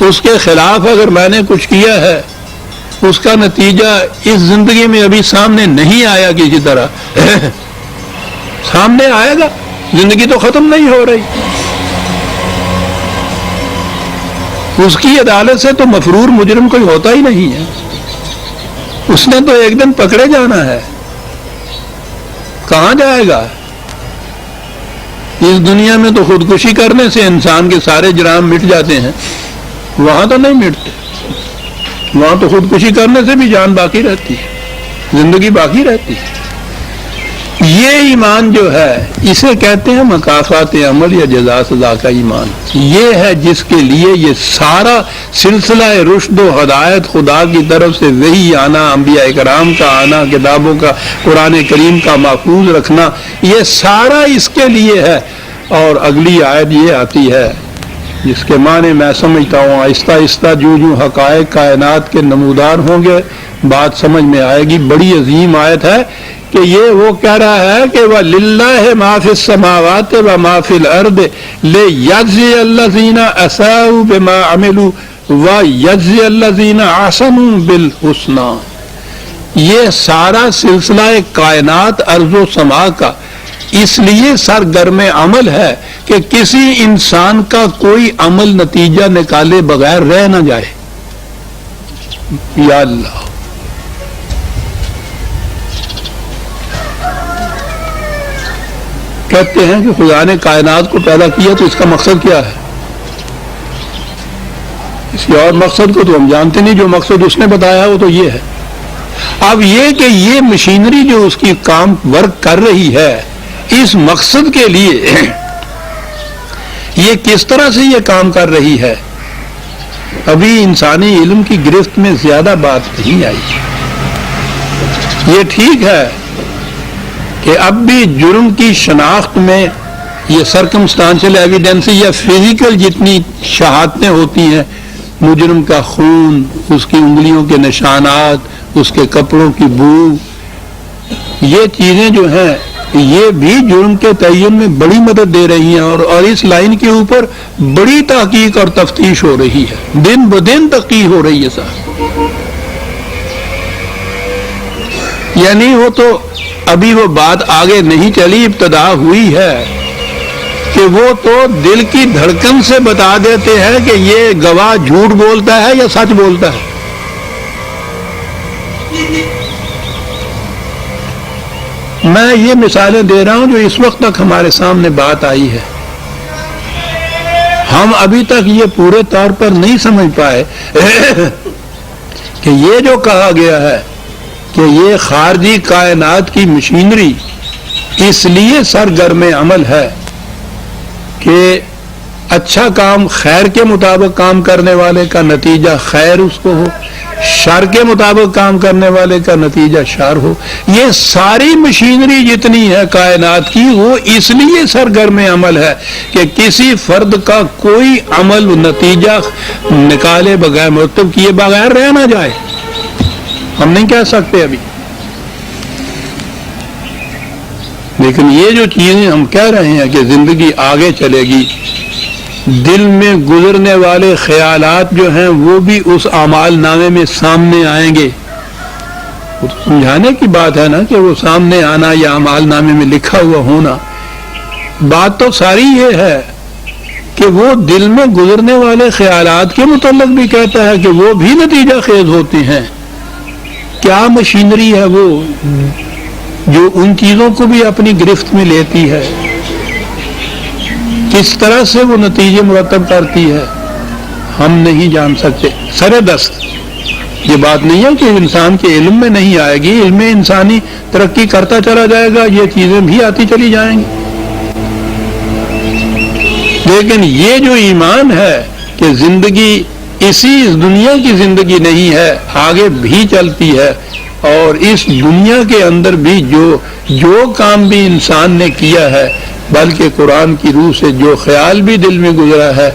اس کے خلاف اگر میں نے کچھ کیا ہے اس کا نتیجہ اس زندگی میں ابھی سامنے نہیں آیا، کسی طرح سامنے آئے گا. زندگی تو ختم نہیں ہو رہی. اس کی عدالت سے تو مفرور مجرم کوئی ہوتا ہی نہیں ہے. اس نے تو ایک دن پکڑے جانا ہے. کہاں جائے گا؟ اس دنیا میں تو خودکشی کرنے سے انسان کے سارے جرائم مٹ جاتے ہیں، وہاں تو نہیں مٹتے. وہاں تو خودکشی کرنے سے بھی جان باقی رہتی ہے، زندگی باقی رہتی ہے۔ یہ ایمان جو ہے اسے کہتے ہیں مکافات عمل یا جزا سزا کا ایمان۔ یہ ہے جس کے لیے یہ سارا سلسلہ رشد و ہدایت خدا کی طرف سے وحی آنا، انبیاء کرام کا آنا، کتابوں کا، قرآن کریم کا محفوظ رکھنا، یہ سارا اس کے لیے ہے۔ اور اگلی آیت یہ آتی ہے جس کے معنی میں سمجھتا ہوں آہستہ آہستہ جو حقائق کائنات کے نمودار ہوں گے بات سمجھ میں آئے گی۔ بڑی عظیم آیت ہے کہ یہ وہ کہہ رہا ہے کہ وَلِلَّهِ مَا فِي السَّمَاوَاتِ وَمَا فِي الْأَرْضِ لِيَجْزِيَ الَّذِينَ أَسَاءُوا بِمَا عَمِلُوا وَيَجْزِيَ الَّذِينَ أَحْسَنُوا بِالْحُسْنَى۔ یہ سارا سلسلہ کائنات ارض و سما کا اس لیے سرگرم عمل ہے کہ کسی انسان کا کوئی عمل نتیجہ نکالے بغیر رہ نہ جائے۔ یا اللہ، کہتے ہیں کہ خدا نے کائنات کو پیدا کیا تو اس کا مقصد کیا ہے؟ کسی اور مقصد کو تو ہم جانتے نہیں، جو مقصد اس نے بتایا وہ تو یہ ہے۔ اب یہ کہ یہ مشینری جو اس کی کام ورک کر رہی ہے اس مقصد کے لیے یہ کس طرح سے یہ کام کر رہی ہے، ابھی انسانی علم کی گرفت میں زیادہ بات نہیں آئی۔ یہ ٹھیک ہے کہ اب بھی جرم کی شناخت میں یہ سرکمسٹانشل ایویڈنس یا فزیکل جتنی شہادتیں ہوتی ہیں، مجرم کا خون، اس کی انگلیوں کے نشانات، اس کے کپڑوں کی بو، یہ چیزیں جو ہیں یہ بھی جرم کے تعین میں بڑی مدد دے رہی ہیں، اور اس لائن کے اوپر بڑی تحقیق اور تفتیش ہو رہی ہے، دن بدن تحقیق ہو رہی ہے صاحب۔ یعنی وہ تو ابھی وہ بات آگے نہیں چلی، ابتدا ہوئی ہے کہ وہ تو دل کی دھڑکن سے بتا دیتے ہیں کہ یہ گواہ جھوٹ بولتا ہے یا سچ بولتا ہے۔ میں یہ مثالیں دے رہا ہوں جو اس وقت تک ہمارے سامنے بات آئی ہے، ہم ابھی تک یہ پورے طور پر نہیں سمجھ پائے کہ یہ جو کہا گیا ہے کہ یہ خارجی کائنات کی مشینری اس لیے سرگرم عمل ہے کہ اچھا کام خیر کے مطابق کام کرنے والے کا نتیجہ خیر اس کو ہو، شر کے مطابق کام کرنے والے کا نتیجہ شر ہو۔ یہ ساری مشینری جتنی ہے کائنات کی وہ اس لیے سرگرم عمل ہے کہ کسی فرد کا کوئی عمل نتیجہ نکالے بغیر، مرتب کیے بغیر رہ نہ جائے۔ ہم نہیں کہہ سکتے ابھی، لیکن یہ جو چیزیں ہم کہہ رہے ہیں کہ زندگی آگے چلے گی، دل میں گزرنے والے خیالات جو ہیں وہ بھی اس اعمال نامے میں سامنے آئیں گے۔ وہ تو سمجھانے کی بات ہے نا کہ وہ سامنے آنا یا اعمال نامے میں لکھا ہوا ہونا، بات تو ساری یہ ہے کہ وہ دل میں گزرنے والے خیالات کے متعلق بھی کہتا ہے کہ وہ بھی نتیجہ خیز ہوتے ہیں۔ کیا مشینری ہے وہ جو ان چیزوں کو بھی اپنی گرفت میں لیتی ہے، کس طرح سے وہ نتیجے مرتب کرتی ہے، ہم نہیں جان سکتے۔ سر دست یہ بات نہیں ہے کہ انسان کے علم میں نہیں آئے گی، علم انسانی ترقی کرتا چلا جائے گا، یہ چیزیں بھی آتی چلی جائیں گی، لیکن یہ جو ایمان ہے کہ زندگی اسی دنیا کی زندگی نہیں ہے، آگے بھی چلتی ہے، اور اس دنیا کے اندر بھی جو کام بھی انسان نے کیا ہے، بلکہ قرآن کی روح سے جو خیال بھی دل میں گزرا ہے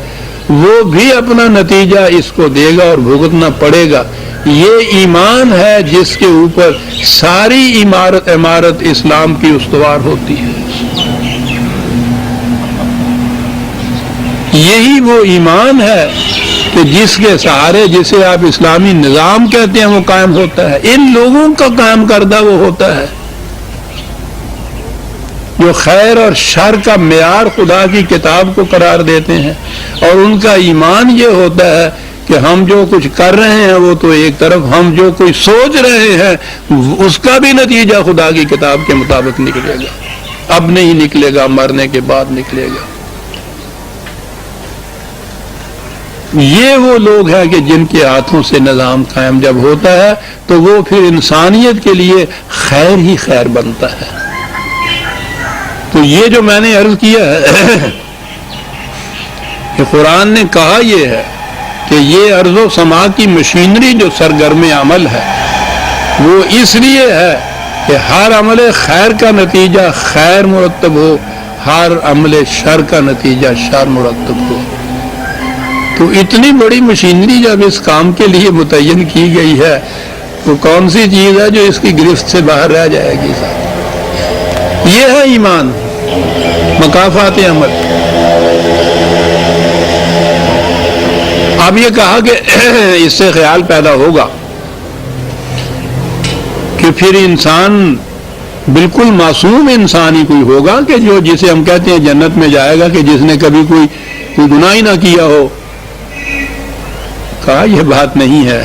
وہ بھی اپنا نتیجہ اس کو دے گا اور بھگتنا پڑے گا۔ یہ ایمان ہے جس کے اوپر ساری عمارت اسلام کی استوار ہوتی ہے۔ یہی وہ ایمان ہے کہ جس کے سہارے جسے آپ اسلامی نظام کہتے ہیں وہ قائم ہوتا ہے، ان لوگوں کا قائم کردہ وہ ہوتا ہے جو خیر اور شر کا معیار خدا کی کتاب کو قرار دیتے ہیں، اور ان کا ایمان یہ ہوتا ہے کہ ہم جو کچھ کر رہے ہیں وہ تو ایک طرف، ہم جو کچھ سوچ رہے ہیں اس کا بھی نتیجہ خدا کی کتاب کے مطابق نکلے گا، اب نہیں نکلے گا، مرنے کے بعد نکلے گا۔ یہ وہ لوگ ہیں کہ جن کے ہاتھوں سے نظام قائم جب ہوتا ہے تو وہ پھر انسانیت کے لیے خیر ہی خیر بنتا ہے. تو یہ جو میں نے عرض کیا ہے کہ قرآن نے کہا یہ ہے کہ یہ ارض و سما کی مشینری جو سرگرم عمل ہے وہ اس لیے ہے کہ ہر عمل خیر کا نتیجہ خیر مرتب ہو، ہر عمل شر کا نتیجہ شر مرتب ہو. تو اتنی بڑی مشینری جب اس کام کے لیے متعین کی گئی ہے تو کون سی چیز ہے جو اس کی گرفت سے باہر رہ جائے گی؟ یہ ہے ایمان، مکافات عمل. اب یہ کہا کہ اس سے خیال پیدا ہوگا کہ پھر انسان بالکل معصوم انسان ہی کوئی ہوگا کہ جو جسے ہم کہتے ہیں جنت میں جائے گا کہ جس نے کبھی کوئی گناہ ہی نہ کیا ہو. کہا یہ بات نہیں ہے.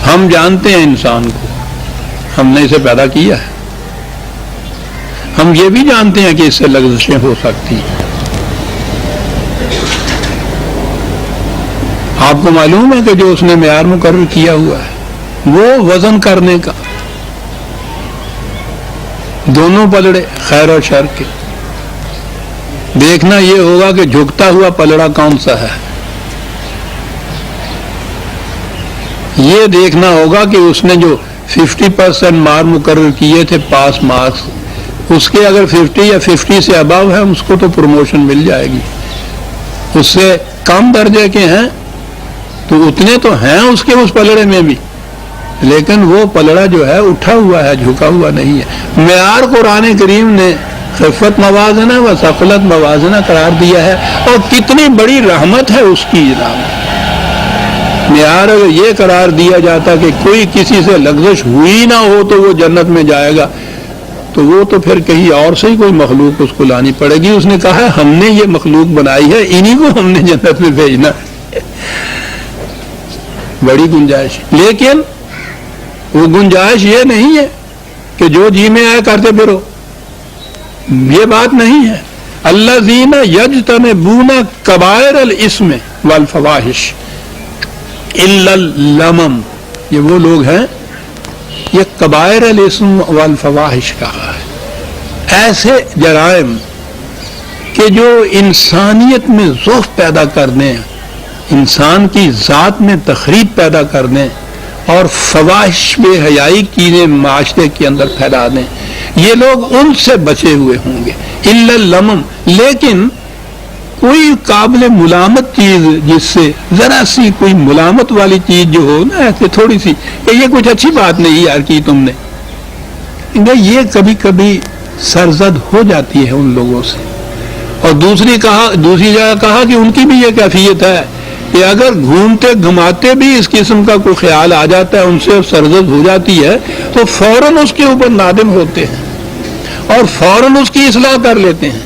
ہم جانتے ہیں انسان کو، ہم نے اسے پیدا کیا ہے. ہم یہ بھی جانتے ہیں کہ اس سے لغزشیں ہو سکتی ہیں. آپ کو معلوم ہے کہ جو اس نے معیار مقرر کیا ہوا ہے وہ وزن کرنے کا، دونوں پلڑے خیر اور شر کے، دیکھنا یہ ہوگا کہ جھکتا ہوا پلڑا کون سا ہے. یہ دیکھنا ہوگا کہ اس نے جو 50% مارک مقرر کیے تھے پاس مارکس، اس کے اگر 50 یا 50 سے ابو ہے اس کو تو پروموشن مل جائے گی. اس سے کم درجے کے ہیں تو اتنے تو ہیں اس کے اس پلڑے میں بھی، لیکن وہ پلڑا جو ہے اٹھا ہوا ہے، جھکا ہوا نہیں ہے. معیار قرآن کریم نے خفت موازنہ و ثقلت موازنہ قرار دیا ہے، اور کتنی بڑی رحمت ہے اس کی جناب. معیار اگر یہ قرار دیا جاتا کہ کوئی کسی سے لغزش ہوئی نہ ہو تو وہ جنت میں جائے گا، تو وہ تو پھر کہیں اور سے ہی کوئی مخلوق اس کو لانی پڑے گی. اس نے کہا ہے ہم نے یہ مخلوق بنائی ہے، انہی کو ہم نے جنت میں بھیجنا. بڑی گنجائش، لیکن وہ گنجائش یہ نہیں ہے کہ جو جی میں آئے کرتے پھرو، یہ بات نہیں ہے. الذین یجتنبون کبائر الاسم والفواحش الا اللمم، یہ وہ لوگ ہیں، یہ کبائر الاسم والفواحش کہا ہے، ایسے جرائم کہ جو انسانیت میں ضعف پیدا کر دیں، انسان کی ذات میں تخریب پیدا کر دیں، اور فواحش بے حیائی چیزیں معاشرے کے اندر پھیلا دیں، یہ لوگ ان سے بچے ہوئے ہوں گے. الا اللمم، لیکن کوئی قابل ملامت چیز، جس سے ذرا سی کوئی ملامت والی چیز جو ہو نا، ایسے تھوڑی سی کہ یہ کچھ اچھی بات نہیں یار کی تم نے، یہ کبھی کبھی سرزد ہو جاتی ہے ان لوگوں سے. اور دوسری جگہ کہا کہ ان کی بھی یہ کیفیت ہے کہ اگر گھومتے گھماتے بھی اس قسم کا کوئی خیال آ جاتا ہے ان سے، سرزد ہو جاتی ہے، تو فوراً اس کے اوپر نادم ہوتے ہیں اور فوراً اس کی اصلاح کر لیتے ہیں.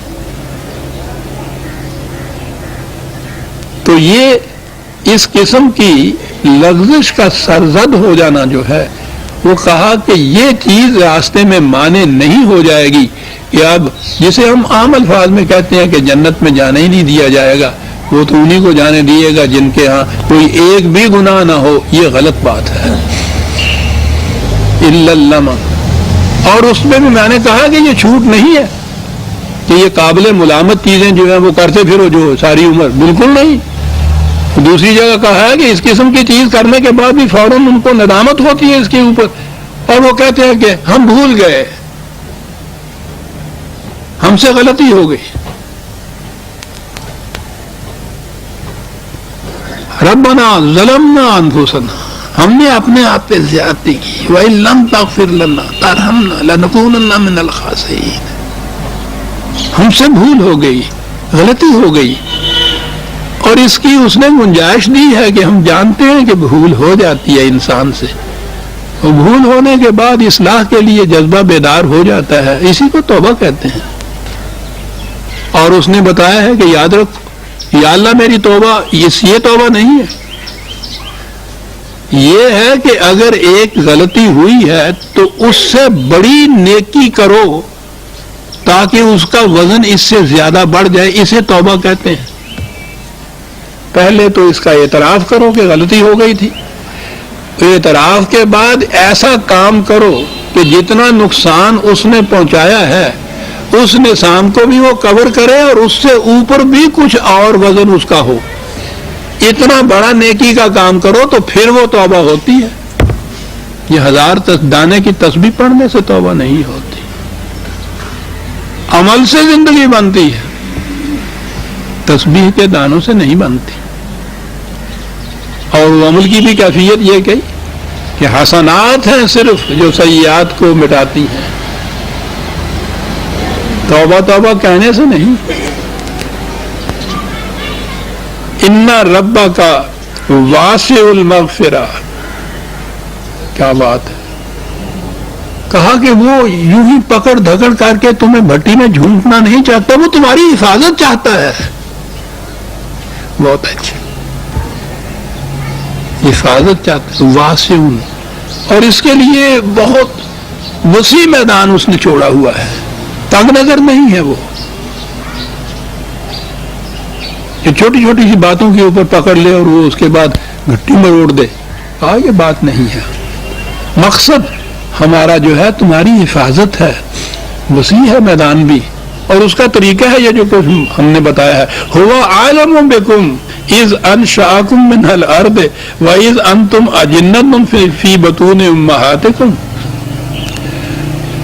تو یہ اس قسم کی لغزش کا سرزد ہو جانا جو ہے، وہ کہا کہ یہ چیز راستے میں مانے نہیں ہو جائے گی کہ اب جسے ہم عام الفاظ میں کہتے ہیں کہ جنت میں جانے ہی نہیں دیا جائے گا، وہ تو انہی کو جانے دیے گا جن کے ہاں کوئی ایک بھی گناہ نہ ہو. یہ غلط بات ہے. الا اللمم، اور اس میں بھی میں نے کہا کہ یہ چھوٹ نہیں ہے کہ یہ قابل ملامت چیزیں جو ہیں وہ کرتے پھرو جو ساری عمر، بالکل نہیں. دوسری جگہ کہا ہے کہ اس قسم کی چیز کرنے کے بعد بھی فوراً ان کو ندامت ہوتی ہے اس کے اوپر، اور وہ کہتے ہیں کہ ہم بھول گئے، ہم سے غلطی ہو گئی. ربنا ظلمنا انفسنا، ہم نے اپنے آپ پہ زیادتی کی. وَإِن لَمْ تَغْفِرْ لَنَا تَرْحَمْنَا لَنَكُونَنَّ مِنَ الْخَاسِرِينَ، ہم سے بھول ہو گئی، غلطی ہو گئی، اور اس کی اس نے گنجائش دی ہے کہ ہم جانتے ہیں کہ بھول ہو جاتی ہے انسان سے، اور بھول ہونے کے بعد اصلاح کے لیے جذبہ بیدار ہو جاتا ہے، اسی کو توبہ کہتے ہیں. اور اس نے بتایا ہے کہ یاد رکھ یا اللہ میری توبہ یہ توبہ نہیں ہے، یہ ہے کہ اگر ایک غلطی ہوئی ہے تو اس سے بڑی نیکی کرو تاکہ اس کا وزن اس سے زیادہ بڑھ جائے، اسے توبہ کہتے ہیں. پہلے تو اس کا اعتراف کرو کہ غلطی ہو گئی تھی، اعتراف کے بعد ایسا کام کرو کہ جتنا نقصان اس نے پہنچایا ہے اس نظام کو بھی وہ کور کرے اور اس سے اوپر بھی کچھ اور وزن اس کا ہو. اتنا بڑا نیکی کا کام کرو تو پھر وہ توبہ ہوتی ہے. یہ 1000 دانے کی تسبیح پڑھنے سے توبہ نہیں ہوتی، عمل سے زندگی بنتی ہے، تسبیح کے دانوں سے نہیں بنتی. اور عمل کی بھی کیفیت یہ کہی کہ حسنات ہیں صرف جو سیئات کو مٹاتی ہیں، توبہ توبہ کہنے سے نہیں. ان ربک واسع المغفرہ، کیا بات ہے. کہا کہ وہ یوں ہی پکڑ دھکڑ کر کے تمہیں بھٹی میں جھونکنا نہیں چاہتا، وہ تمہاری حفاظت چاہتا ہے. بہت اچھا، حفاظت چاہتا ہے، واسع، اور اس کے لیے بہت وسیع میدان اس نے چھوڑا ہوا ہے، تنگ نظر نہیں ہے. وہ کہ چھوٹی چھوٹی سی باتوں کے اوپر پکڑ لے اور وہ اس کے بعد گھٹی مروڑ دے، یہ بات نہیں ہے. مقصد ہمارا جو ہے تمہاری حفاظت ہے، وسیع ہے میدان بھی، اور اس کا طریقہ ہے یہ جو کچھ ہم نے بتایا ہے. هو عالم بكم اذ انشأكم من الارض واذ انتم اجنة في بطون امهاتكم.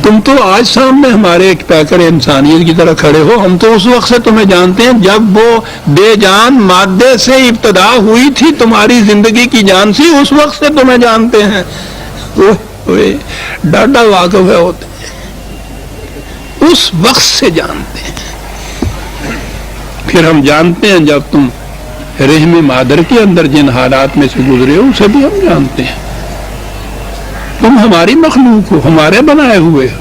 تم تو آج سامنے ہمارے ایک پیکر انسانیت کی طرح کھڑے ہو، ہم تو اس وقت سے تمہیں جانتے ہیں جب وہ بے جان مادے سے ابتدا ہوئی تھی، تمہاری زندگی کی جان سی، اس وقت سے تمہیں جانتے ہیں. ڈاڈا واقف ہے ہوتے ہیں، اس وقت سے جانتے ہیں. پھر ہم جانتے ہیں جب تم رحم مادر کے اندر جن حالات میں سے گزرے ہو اسے بھی ہم جانتے ہیں. تم ہماری مخلوق ہو، ہمارے بنائے ہوئے ہو.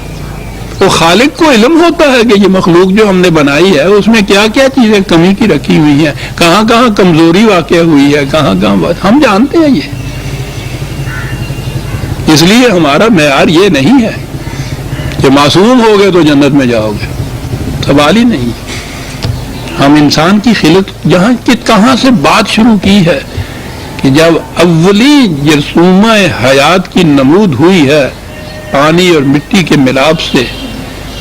وہ خالق کو علم ہوتا ہے کہ یہ مخلوق جو ہم نے بنائی ہے اس میں کیا کیا چیزیں کمی کی رکھی ہوئی ہیں، کہاں کہاں کمزوری واقع ہوئی ہے، کہاں کہاں ہم جانتے ہیں. یہ اس لیے ہمارا معیار یہ نہیں ہے کہ معصوم ہو گئے تو جنت میں جاؤ گے، سوال ہی نہیں. ہم انسان کی خلق جہاں کہاں سے بات شروع کی ہے کہ جب اولی جرثومہ حیات کی نمود ہوئی ہے، پانی اور مٹی کے ملاپ سے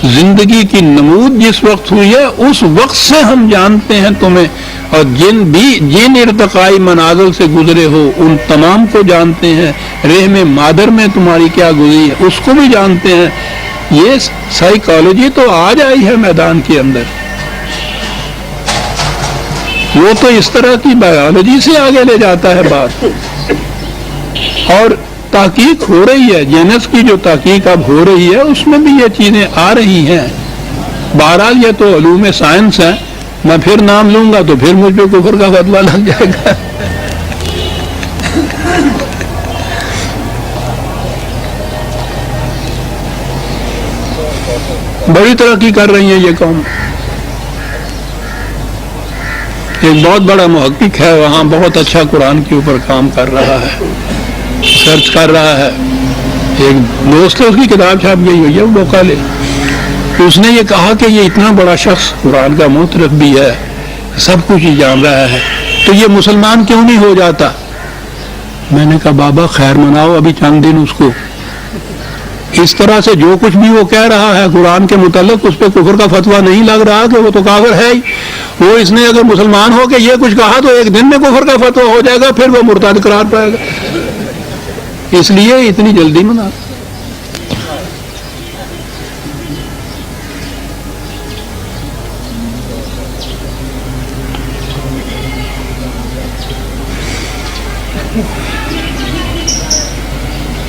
زندگی کی نمود جس وقت ہوئی ہے اس وقت سے ہم جانتے ہیں تمہیں. اور جن ارتقائی منازل سے گزرے ہو ان تمام کو جانتے ہیں. رحم مادر میں تمہاری کیا گزری ہے اس کو بھی جانتے ہیں. یہ سائیکالوجی تو آج آئی ہے میدان کے اندر، وہ تو اس طرح کی بایولوجی سے آگے لے جاتا ہے بات. اور تحقیق ہو رہی ہے، جینس کی جو تحقیق اب ہو رہی ہے اس میں بھی یہ چیزیں آ رہی ہیں. بہرحال یہ تو علوم سائنس ہے، میں پھر نام لوں گا تو پھر مجھ پہ کفر کا فتویٰ لگ جائے گا. بڑی ترقی کر رہی ہے یہ قوم. ایک بہت بڑا محقق ہے وہاں، بہت اچھا قرآن کے اوپر کام کر رہا ہے، سرچ کر رہا ہے. ایک دوست ہے، اس کی کتاب چھاپ گئی ہوئی ہے، وہ موقع لے. اس نے یہ کہا کہ یہ اتنا بڑا شخص قرآن کا معترف بھی ہے، سب کچھ ہی جان رہا ہے، تو یہ مسلمان کیوں نہیں ہو جاتا؟ میں نے کہا بابا خیر مناؤ ابھی چند دن اس کو. اس طرح سے جو کچھ بھی وہ کہہ رہا ہے قرآن کے متعلق اس پہ کفر کا فتویٰ نہیں لگ رہا کہ وہ تو کافر ہے ہی. وہ اس نے اگر مسلمان ہو کے یہ کچھ کہا تو ایک دن میں کفر کا فتویٰ ہو جائے گا، پھر وہ مرتد قرار پائے گا. اس لیے اتنی جلدی منا.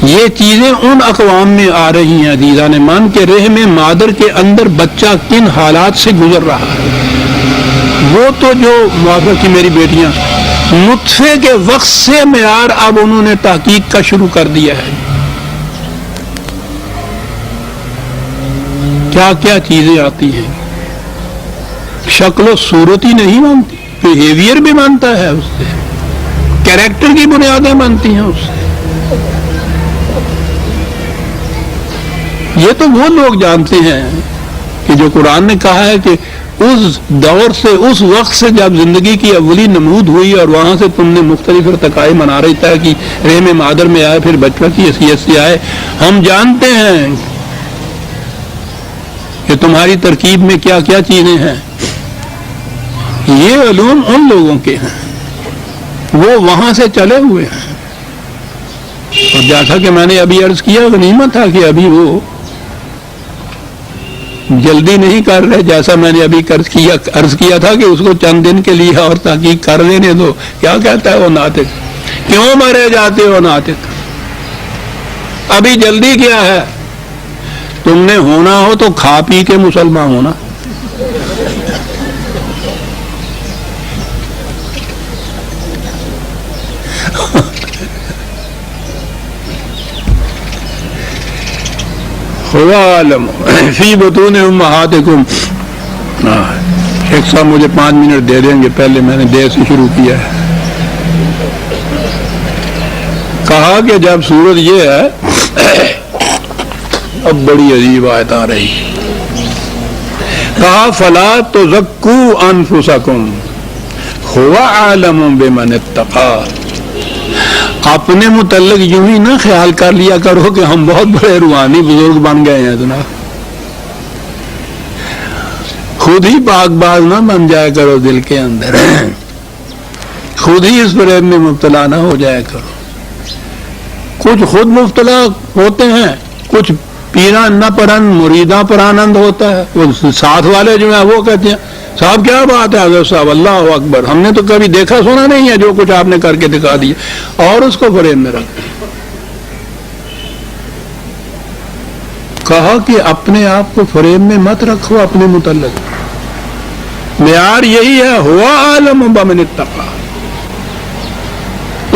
یہ چیزیں ان اقوام میں آ رہی ہیں عزیزان مان کے رحم مادر کے اندر بچہ کن حالات سے گزر رہا ہے. وہ تو جو معافر کی میری بیٹیاں نطفے کے وقت سے معیار اب انہوں نے تحقیق کا شروع کر دیا ہے. کیا کیا چیزیں آتی ہیں، شکل و صورت ہی نہیں مانتی، بیہیویئر بھی مانتا ہے، اس سے کیریکٹر کی بنیادیں بنتی ہیں اس سے. یہ تو وہ لوگ جانتے ہیں کہ جو قرآن نے کہا ہے کہ اس دور سے، اس وقت سے جب زندگی کی اولی نمود ہوئی اور وہاں سے تم نے مختلف ارتقاء منا رہی تھا کہ رحم مادر میں آئے، پھر بچپن کی حیثیت سے آئے، ہم جانتے ہیں کہ تمہاری ترکیب میں کیا کیا چیزیں ہیں۔ یہ علوم ان لوگوں کے ہیں، وہ وہاں سے چلے ہوئے ہیں۔ اور جیسا کہ میں نے ابھی عرض کیا، غنیمت تھا کہ ابھی وہ جلدی نہیں کر رہے، جیسا میں نے ابھی عرض کیا تھا کہ اس کو چند دن کے لیے اور تحقیق کر لینے دو۔ کیا کہتا ہے وہ ناطق؟ کیوں مرے جاتے ہو ناطق؟ ابھی جلدی کیا ہے؟ تم نے ہونا ہو تو کھا پی کے مسلمان ہونا۔ عالم فی بطون امہاتکم۔ ایک صاحب مجھے 5 منٹ دے دیں گے، پہلے میں نے دیر سے شروع کیا ہے۔ کہا کہ جب صورت یہ ہے، اب بڑی عجیب آیت آ رہی، کہا فلا تزکوا انفسکم هو اعلم بمن اتقى۔ اپنے متعلق یوں ہی نہ خیال کر لیا کرو کہ ہم بہت بڑے روحانی بزرگ بن گئے ہیں جناب، خود ہی پاک باز نہ بن جایا کرو دل کے اندر، خود ہی اس فریب میں مبتلا نہ ہو جایا کرو۔ کچھ خود مبتلا ہوتے ہیں، کچھ پیران نہ پرند مریداں پر آنند ہوتا ہے، وہ ساتھ والے جو ہیں وہ کہتے ہیں صاحب کیا بات ہے حضرت صاحب، اللہ اکبر، ہم نے تو کبھی دیکھا سنا نہیں ہے جو کچھ آپ نے کر کے دکھا دیا، اور اس کو فریب میں رکھ۔ کہا کہ اپنے آپ کو فریب میں مت رکھو، اپنے متعلق معیار یہی ہے، ہوا عالم بمن اتقى،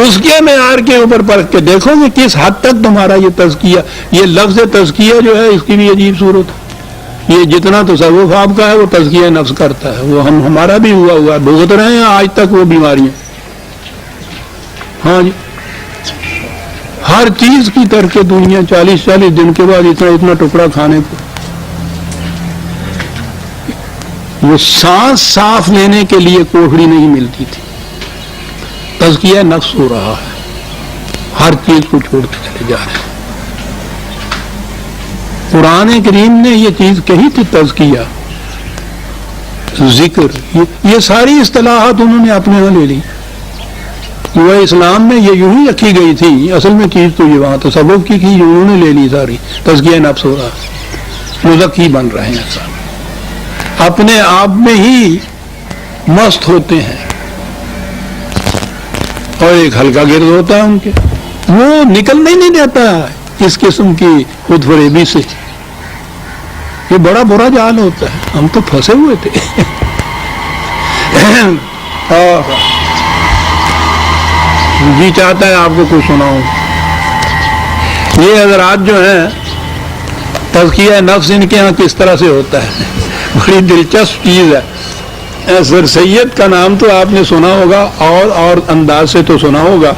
اس کے معیار کے اوپر پرکھ کے دیکھو کہ کس حد تک تمہارا یہ تزکیہ، یہ لفظ تزکیہ جو ہے اس کی بھی عجیب صورت ہے۔ یہ جتنا تصوف آپ کا ہے وہ تزکیہ نفس کرتا ہے، وہ ہمارا بھی ہوا بھگت رہے ہیں آج تک وہ بیماریاں۔ ہاں جی، ہر چیز کی ترک دنیا، 40 دن کے بعد اتنا ٹکڑا کھانے کو، وہ سانس صاف لینے کے لیے کوٹڑی نہیں ملتی تھی۔ تزکیہ نفس ہو رہا ہے، ہر چیز کو چھوڑ کے چلے جا رہے ہیں۔ قرآن کریم نے یہ چیز کہی تھی، تزکیہ، ذکر، یہ ساری اصطلاحات انہوں نے اپنے یہاں لے لی۔ وہ اسلام میں یہ یوں ہی رکھی گئی تھی، اصل میں چیز تو یہ وہاں تصوف کی تھی، انہوں نے لے لی ساری۔ تزکیہ نفس ہو رہا، مزکی بن رہے ہیں سب، اپنے آپ میں ہی مست ہوتے ہیں، اور ایک ہلکا گرد ہوتا ہے ان کے، وہ نکلنے نہیں دیتا اس قسم کی خود فریبی سے۔ یہ بڑا برا جال ہوتا ہے، ہم تو پھنسے ہوئے تھے۔ جی چاہتا ہے آپ کو کچھ سناؤں۔ یہ حضرات جو ہیں، تزکیہ نفس ان کے یہاں کس طرح سے ہوتا ہے، بڑی دلچسپ چیز ہے۔ سر سید کا نام تو آپ نے سنا ہوگا، اور انداز سے تو سنا ہوگا۔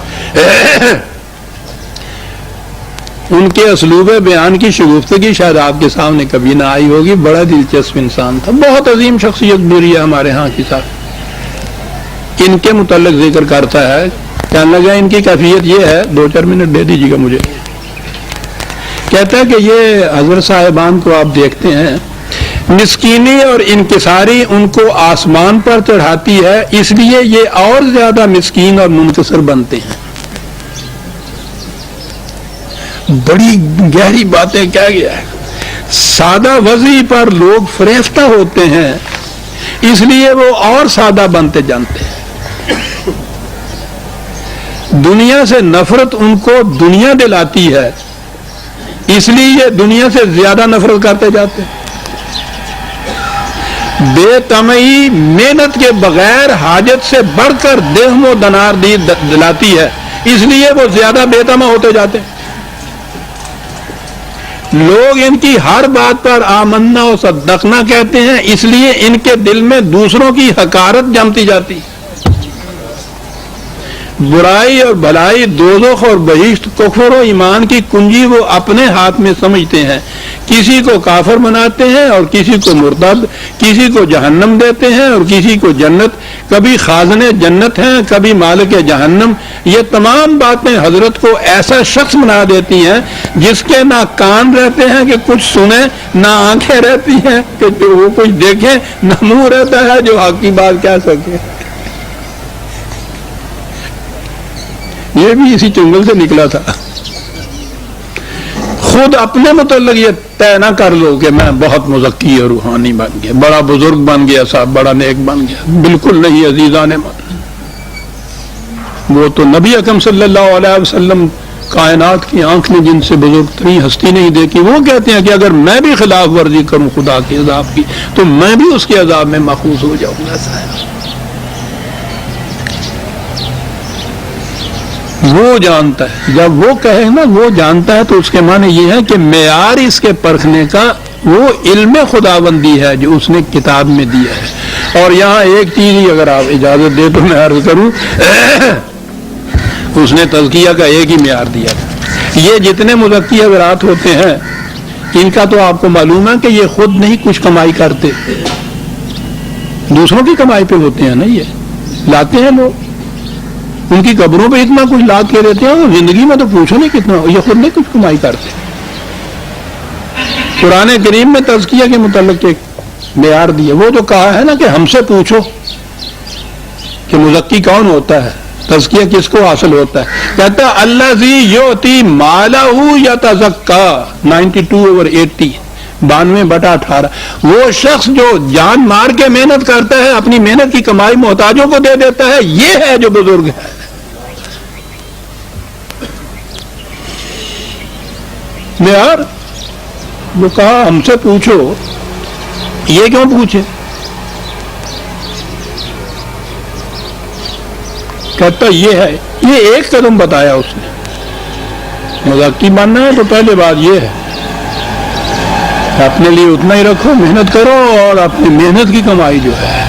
ان کے اسلوب بیان کی شگفتگی شاید آپ کے سامنے کبھی نہ آئی ہوگی، بڑا دلچسپ انسان تھا، بہت عظیم شخصیت گزری ہے ہمارے ہاں کی ساتھ۔ ان کے متعلق ذکر کرتا ہے، کہنے لگا ان کی کیفیت یہ ہے، 2-4 منٹ دے دیجیے گا مجھے۔ کہتا ہے کہ یہ حضرت صاحبان کو آپ دیکھتے ہیں، مسکینی اور انکساری ان کو آسمان پر چڑھاتی ہے، اس لیے یہ اور زیادہ مسکین اور منکسر بنتے ہیں۔ بڑی گہری باتیں کہہ گیا ہے۔ سادہ وضعی پر لوگ فریفتہ ہوتے ہیں، اس لیے وہ اور سادہ بنتے جانتے ہیں۔ دنیا سے نفرت ان کو دنیا دلاتی ہے، اس لیے یہ دنیا سے زیادہ نفرت کرتے جاتے ہیں۔ بے طمعی محنت کے بغیر حاجت سے بڑھ کر درہم و دینار دلاتی ہے، اس لیے وہ زیادہ بے طمع ہوتے جاتے ہیں۔ لوگ ان کی ہر بات پر آمنا و صدقنا کہتے ہیں، اس لیے ان کے دل میں دوسروں کی حقارت جمتی جاتی۔ برائی اور بھلائی، دوزخ اور بہشت، کفر و ایمان کی کنجی وہ اپنے ہاتھ میں سمجھتے ہیں. کسی کو کافر بناتے ہیں اور کسی کو مرتد، کسی کو جہنم دیتے ہیں اور کسی کو جنت. کبھی خازن جنت ہیں، کبھی مالک جہنم. یہ تمام باتیں حضرت کو ایسا شخص بنا دیتی ہیں جس کے نہ کان رہتے ہیں کہ کچھ سنیں، نہ آنکھیں رہتی ہیں کہ وہ کچھ دیکھیں، نہ منہ رہتا ہے جو حق کی بات کہہ سکے. یہ بھی اسی چنگل سے نکلا تھا. خود اپنے متعلق یہ طے نہ کر لو کہ میں بہت مزکی اور روحانی بن گیا، بڑا بزرگ بن گیا، صاحب بڑا نیک بن گیا. بالکل نہیں عزیزان من. وہ تو نبی اکرم صلی اللہ علیہ وسلم کائنات کی آنکھ نے جن سے بزرگ ترین ہستی نہیں دیکھی، وہ کہتے ہیں کہ اگر میں بھی خلاف ورزی کروں خدا کے عذاب کی تو میں بھی اس کے عذاب میں محفوظ ہو جاؤں گا. وہ جانتا ہے، جب وہ کہے نا وہ جانتا ہے تو اس کے معنی یہ ہے کہ معیار اس کے پرکھنے کا وہ علم خداوندی ہے جو اس نے کتاب میں دیا ہے. اور یہاں ایک چیز ہی اگر آپ اجازت دے تو میں عرض کروں، اس نے تزکیہ کا ایک ہی معیار دیا تھا. یہ جتنے مزکی حضرات ہوتے ہیں ان کا تو آپ کو معلوم ہے کہ یہ خود نہیں کچھ کمائی کرتے، دوسروں کی کمائی پہ ہوتے ہیں نا. یہ لاتے ہیں لوگ، ان کی قبروں پہ اتنا کچھ لا کے دیتے ہیں، اور زندگی میں تو پوچھو نہیں کتنا. یہ خود نہیں کچھ کمائی کرتے. قرآن کریم میں تزکیہ کے متعلق ایک معیار دیا، وہ تو کہا ہے نا کہ ہم سے پوچھو کہ مزکی کون ہوتا ہے، تزکیہ کس کو حاصل ہوتا ہے. کہتا الذی یؤتی مالہ یتزکا 92/80 92/18. وہ شخص جو جان مار کے محنت کرتا ہے، اپنی محنت کی کمائی محتاجوں کو دے دیتا ہے، یہ ہے جو بزرگ ہے. معیار وہ کہا ہم سے پوچھو. یہ کیوں پوچھے؟ کہتا یہ ہے. یہ ایک قدم بتایا اس نے. مزاقی بننا ہے تو پہلے بات یہ ہے اپنے لیے اتنا ہی رکھو، محنت کرو، اور اپنی محنت کی کمائی جو ہے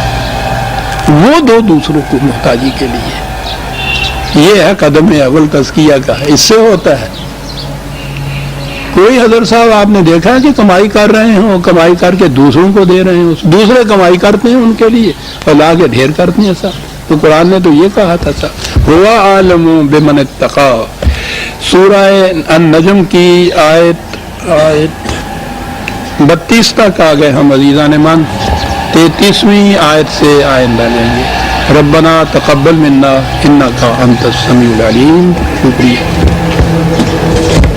وہ دو دوسروں کو محتاجی کے لیے. یہ ہے قدم اول تزکیہ کا. اس سے ہوتا ہے. کوئی حضرت صاحب آپ نے دیکھا ہے کہ کمائی کر رہے ہوں، کمائی کر کے دوسروں کو دے رہے ہیں، دوسرے کمائی کرتے ہیں ان کے لیے اور لا کے ڈھیر کرتے ہیں. ایسا تو قرآن نے تو یہ کہا تھا ہوا عالم بمن اتقا. سورہ النجم کی آیت 32 تک آ گئے ہم عزیزان من. 33ویں آیت سے آئندہ لیں گے. ربنا تقبل منا انک انت السمیع العلیم. شکریہ.